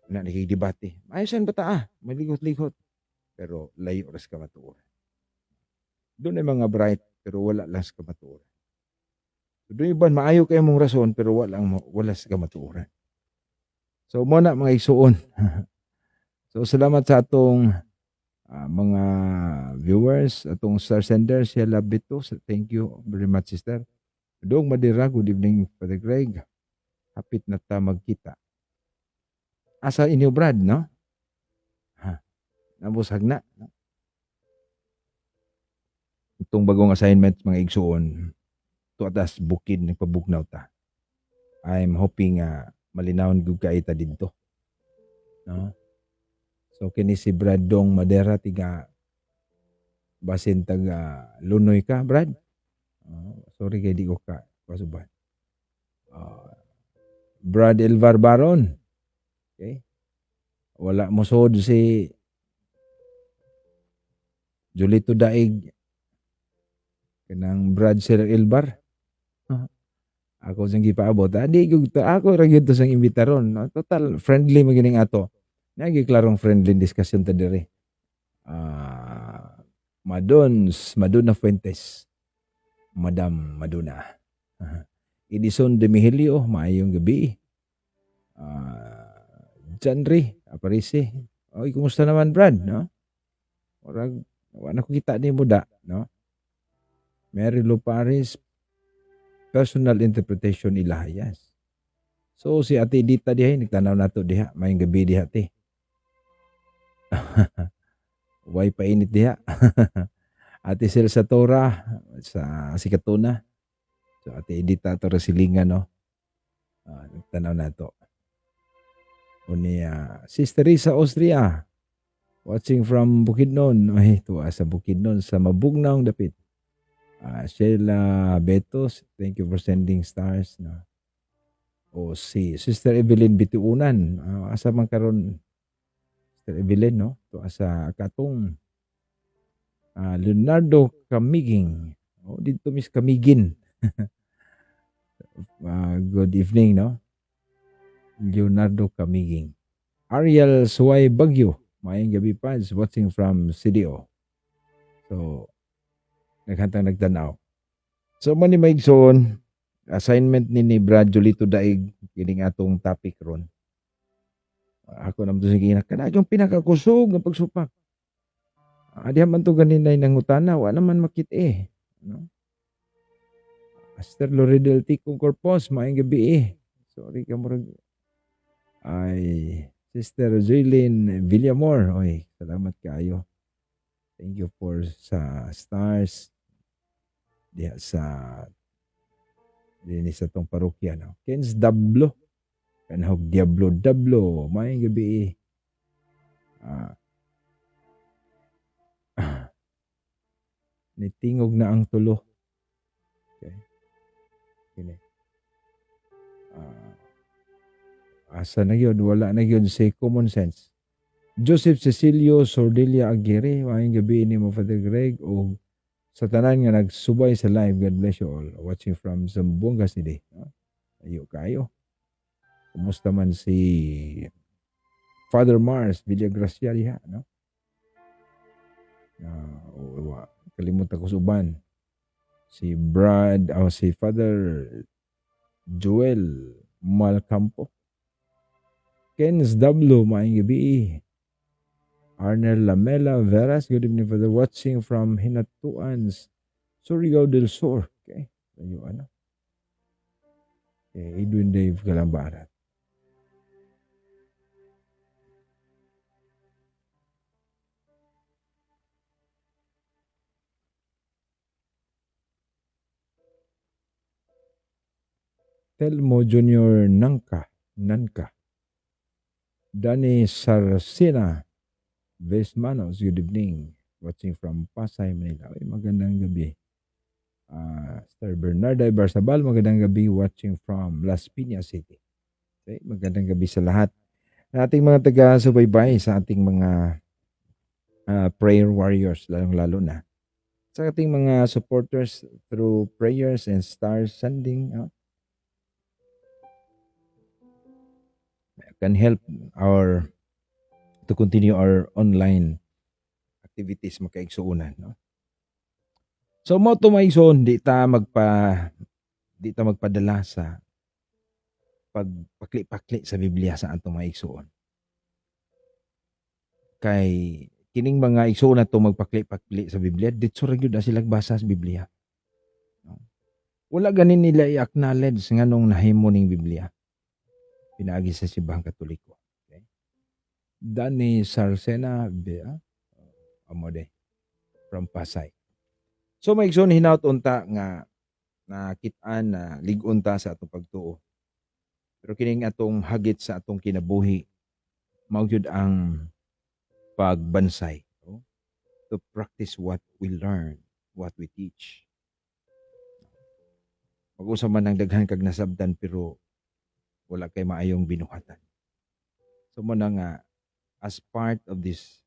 Na nakikidebate. Ayosan ba ta? Maligot-ligot. Pero layo ras kamatuoran. Doon ay mga bright pero wala lang sa kamatuoran. Doon iban maayo kayo mong rason pero wala sa kamatuoran. So mo na mga isuon. So salamat sa atong mga viewers, atong star sender, siya Labito. Thank you very much, sister. Doong Madira, good evening, Father Greg. Hapit na ta magkita. Asa inyo, Brad, no? Nabusag na. No? Itong bagong assignment, mga igsuon, to atas bukid, nagpabugnaw ta. I'm hoping malinawon gud kaita didto. No? So kini si Brad Dong Madera tiga basin taga Lunoy ka, Brad. Sorry kay di ko ka kasuban. Brad Elvar Baron. Okay? Wala mo sod si Julito Daig kanang Brad Sir Elvar. Ako sang gipaabot. Di ako ra gyud to sang imbitaron. No? Total friendly magining ato. Nagi klarong friendly discussion ta dire. Madonna Fuentes. Madam Madonna. Edison de Mihilio, maayong gabi. Janry, Aparisi. Oy, kumusta naman, Brad, no? Orag, wala ko kita ni muda, no? Mary Lou Paris, personal interpretation Ilahayas. So, si Ate Edita diha, nagtanaw na to diha, mayong gabi diha, te. Way painit diha. Ate Celsa Tora, sa Sikatuna. So, Ate Edita to Rasilingan, no? Nagtanaw na to. O niya, Sister Risa Austria, watching from Bukidnon. Ay, tuwa sa Bukidnon, sa Mabugnaong dapit. Sheila Betos, thank you for sending stars. No? O si Sister Evelyn Bituunan, asa man karon Sister Evelyn, no? Tuwa sa Katong. Leonardo Camiging. O, dito Miss Camigin. Good evening, no? Leonardo Camiging. Ariel Suway Bagyo. Mayang gabi pa. Is watching from CDO. So, naghantang nagtanaw. So, mani maigsoon, assignment ni Brad Jolito Daig, kining atong topic ron. Ako naman ito sige, yung pinakakusog ng pagsupak. Diha man to ganinay nangutana, wa naman makit eh. No? Aster Loredel Ticong Corpos, maayong gabi eh. Sorry ka murag. Ay, Sister Jaylin Villamor. Oy, salamat kayo. Thank you for sa stars. Diya sa dinis sa tong parokya. No? Kens Dablo. Kanahog Diablo Dablo. Maayong gabi eh. Nitingog na ang tulo. Okay. Kini. Asa na yun? Wala na yun si common sense. Joseph Cecilio Sordelia Aguirre, maayong gabi ni mo Father Greg o sa tanan nga nagsubay sa live. God bless you all. Watching from Zamboanga City. No? Ayo kayo. Kumusta man si Father Mars Villagracia diha, no? Kalimutan ko suban. Si Brad, si Father Joel Malcampo. Kens W, maayong gabi. Arnel Lamela Veras, good evening for the watching from Hinatuans, Surigao del Sur. Okay. Tayo ano. Okay, Edwin Dave Galambarat. Telmo Junior Nanka. Danny Sarcina Vesmanos, good evening. Watching from Pasay, Manila. Ay, magandang gabi. Star Bernarda Barsabal, magandang gabi. Watching from Las Piñas City. Okay, magandang gabi sa lahat. Ating mga taga-subaybay sa ating mga prayer warriors, lalong-lalo na. Sa ating mga supporters through prayers and star sending, can help to continue our online activities makaigsuunan, no? So mo to maigsoon, di ta magpadala sa pagpakli-pakli sa Biblia sa atong maigsuon. Kay kining mga igsuon na to magpakli-pakli sa Biblia, ditso ra gyud na sila basa sa Biblia. No? Wala ganin nila i-acknowledge nganong nahimo ning Biblia. Pinaagi sa Simbahang Katoliko. Okay? Danny Sarcena Amode from Pasay. So may igsoon hinaut unta nga nakitaan na ligon ta sa atong pagtuo. Pero kining atong hagit sa atong kinabuhi mao gyud ang pagbansay, no? To practice what we learn, what we teach. Mag-usa man ang daghan kag nasabtan pero wala kay maayong binuhatan. So mo na nga as part of this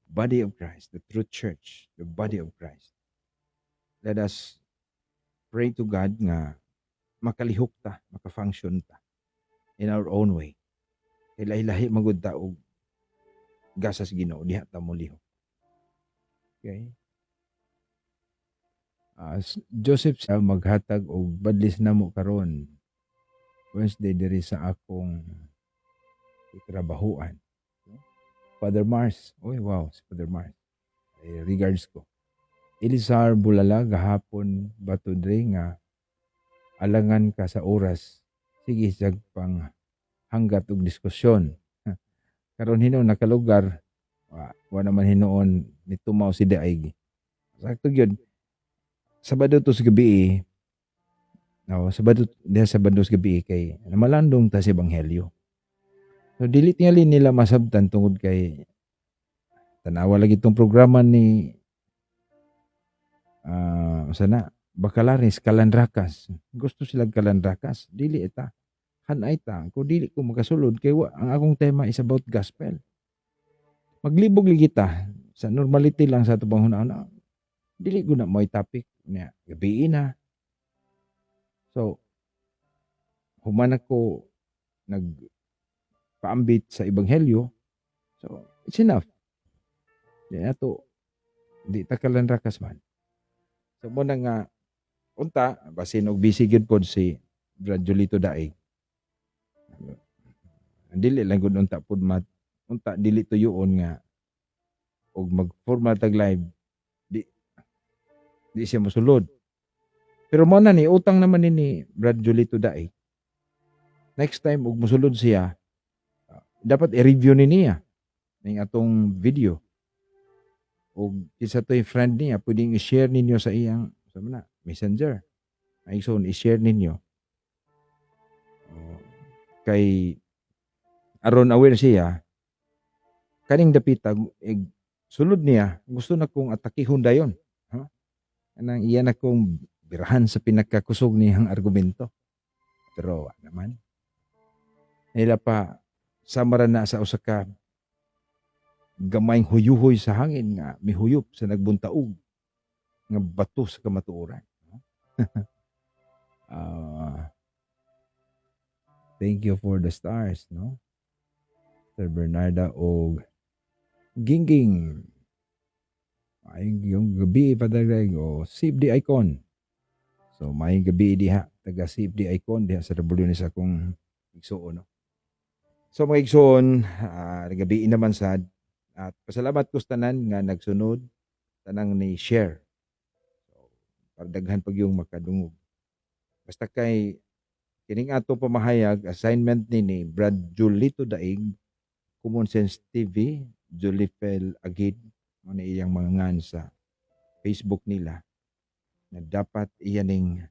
body of Christ, the true church, the body of Christ, let us pray to God nga makalihok ta, makafunction ta in our own way. Ilahi-lahi magud ta og gasas Ginoo diha ta mo lihok. Okay? Joseph maghatag og badlis namo karon Wednesday diri sa akong trabahuan. Father Mars. Oy, wow, si Father Mars. Regards ko. Elisar Bulala gahapon batudre nga alangan ka sa oras. Sige jag pang hanggat og diskusyon. Karon hinon nakalugar wa naman hinoon nitumaw si Daig. Sakto gyud. Sabado to sa gabi Sabado sa gabi kay namalandong ta sa ebanghelyo. So dili tingali nila masabtan tungod kay tanawa lagi itong programa ni sana Bacalanes, Kalandrakas. Gusto silang Kalandrakas. Dili ita. Hanay ta. Kung dili ko makasulod, kay ang akong tema is about gospel. Maglibog lagi ta. Sa normality lang sa tubang hunahuna. Dili ko na mo'y topic. Gabi na. So, human ako nagpaambit sa Ebanghelyo. So, it's enough. Di ato, di ta Kalandrakas man. So, muna nga, unta, basin og busy gyud pod si Brad Julito Daig. Dili lang gud unta pod unta dili tuyoon nga og mag-formal tag live di siya mosulod. Pero mo na ni utang naman ni Brad Julito Daig. Next time og mosulod siya, dapat i-review ni niya ning atong video. Og kinsa to'y friend niya, pwedeng i-share ninyo sa iyang Messenger. Ay so i-share ninyo. Kay aron aware siya kaning dapita sulod niya gusto na kong atakihon dayon. Anang iyan akong birahan sa pinakakusog niyang argumento. Pero naman nila pa samaran na sa usa ka gamayng huyuhoy sa hangin nga mihuyop sa nagbuntaog nga bato sa kamatuoran. Thank you for the stars, no? Sir Bernarda o Gingging. Ay yung gabi padagdag o save the icon. So may gabi diha taga save the icon diha sa Revolution sa akong igsuon, no? So mga igsuon, gabi naman sad at pasalamat ko sa tanan nga nagsunod tanang ni share. So, para daghan pag yung makadungog. Basta kay kining atong pamahayag assignment ni Brad Julito Daig, Common Sense TV, Julifel Agid, ano iyang mga ngan sa Facebook nila na dapat iyaning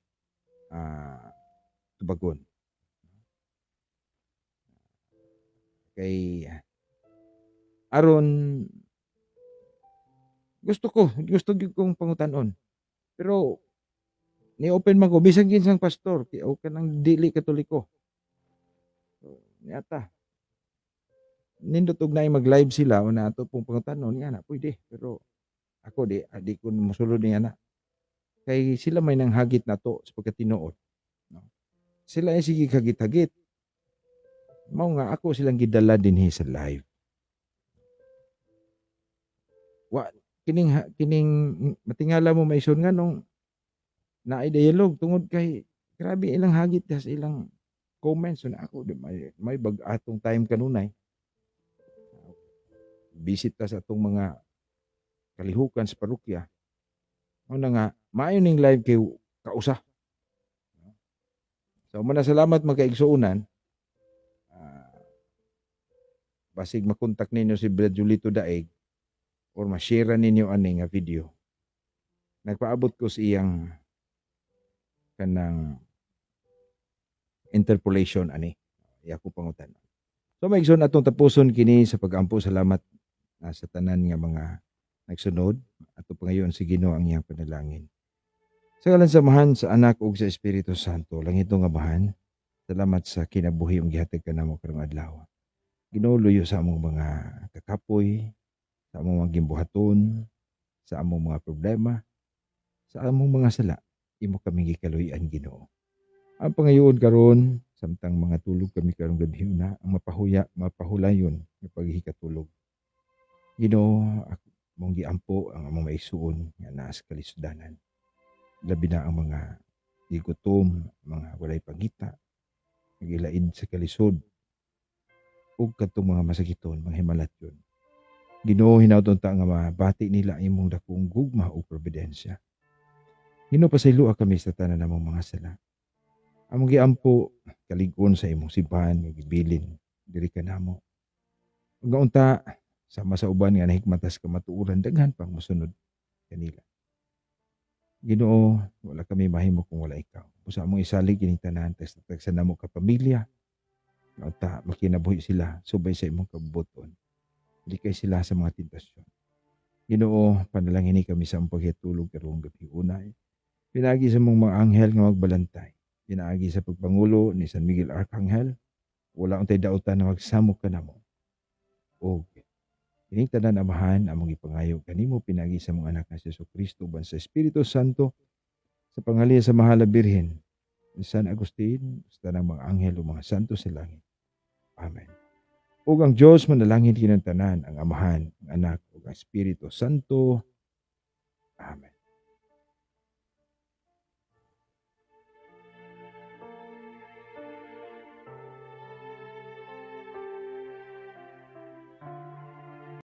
tubagon. Kay aron gusto kong pangutanon. Pero ni open man ko bisag ginsang pastor o kanang dili katoliko. So, niyata nindot og naay mag-live sila o na ato pong pangutanon nga na pwede, pero ako di ko mosulod niya na kay sila may nanghagit na to sa pagkatinuod, no? Sila ay sige hagit-hagit mao nga ako silang gidala dinhi sa live. Kining matingala mo maison nga nung naay dialogue tungod kay grabe ilang hagit sa ilang comments na ako di may bag-atong time kanunay visit ta sa atong mga kalihukan sa parokya. Ano nga maayo ning live kay kausa. So manasalamat magkaigsuunan. Basig makontak ninyo si Brad Julito Daig or ma-share ninyo ani nga video. Nagpaabot ko sa iyang kanang interpolation ani. Iya ko pangutan. So maigsoon atong tapuson kini sa pag-ampo. Salamat sa tanan nga mga nagsunod. Ato pangayon si Ginoo ang iyang panalangin. Sa ngalan samahan sa anak ug sa Espiritu Santo, langit nga amahan. Salamat sa kinabuhi ang gihatag kanamo karong adlaw. Ginoo luyo sa among mga kakapoy, sa among mga gimbuhaton, sa among mga problema, sa among mga sala, imo kami gikaluy-an Ginoo. Ang pangayoon karon samtang mga tulog kami karong gabi na ang mapahulayon nga paghikatulog. Ginoo, mong giampo ang among maigsuon nga naa sa kalisdanan. Labi na ang mga gigutom, mga walay pangita, nagilaid sa kalisod, ug kadtong mga masakiton, mga himalatyon. Ginoo, hinawton ta nga mabati nila imong dakong gugma ug probidensya. Ginoo, pasayloa kami sa tanan namong mga sala. Among giampo kalig-on sa imong simbahan nga gibilin diri kanamo. Ug unta sama sa uban nga nahikmatas kamatuoran daghan pang mosunod kanila. Ginoo, wala kami mahimo kung wala ikaw. Busa among isalig kining tanan sa namo ka pamilya. Mauta makinabuhi sila subay sa imong kabubuton. Di kay sila sa mga tentasyon. Ginoo, panalangin ni kami sa among pagtulog karong gabi unay. Pinaagi sa mong mga anghel nga magbalantay. Pinaagi sa pagpangulo ni San Miguel Arcangel. Wala untay dautan na magsamok kanamo. O kining tanan amahan among ipangayo kanimo pinagi sa mong anak nga si Jesucristo ban sa Espiritu Santo sa panghali sa Mahala Birhen ni San Agustin sa tanang mga anghel o mga santo sa langit. Amen. Ug ang Dios manalangin kinang tanan ang Amahan, ang Anak ug ang Espiritu Santo. Amen.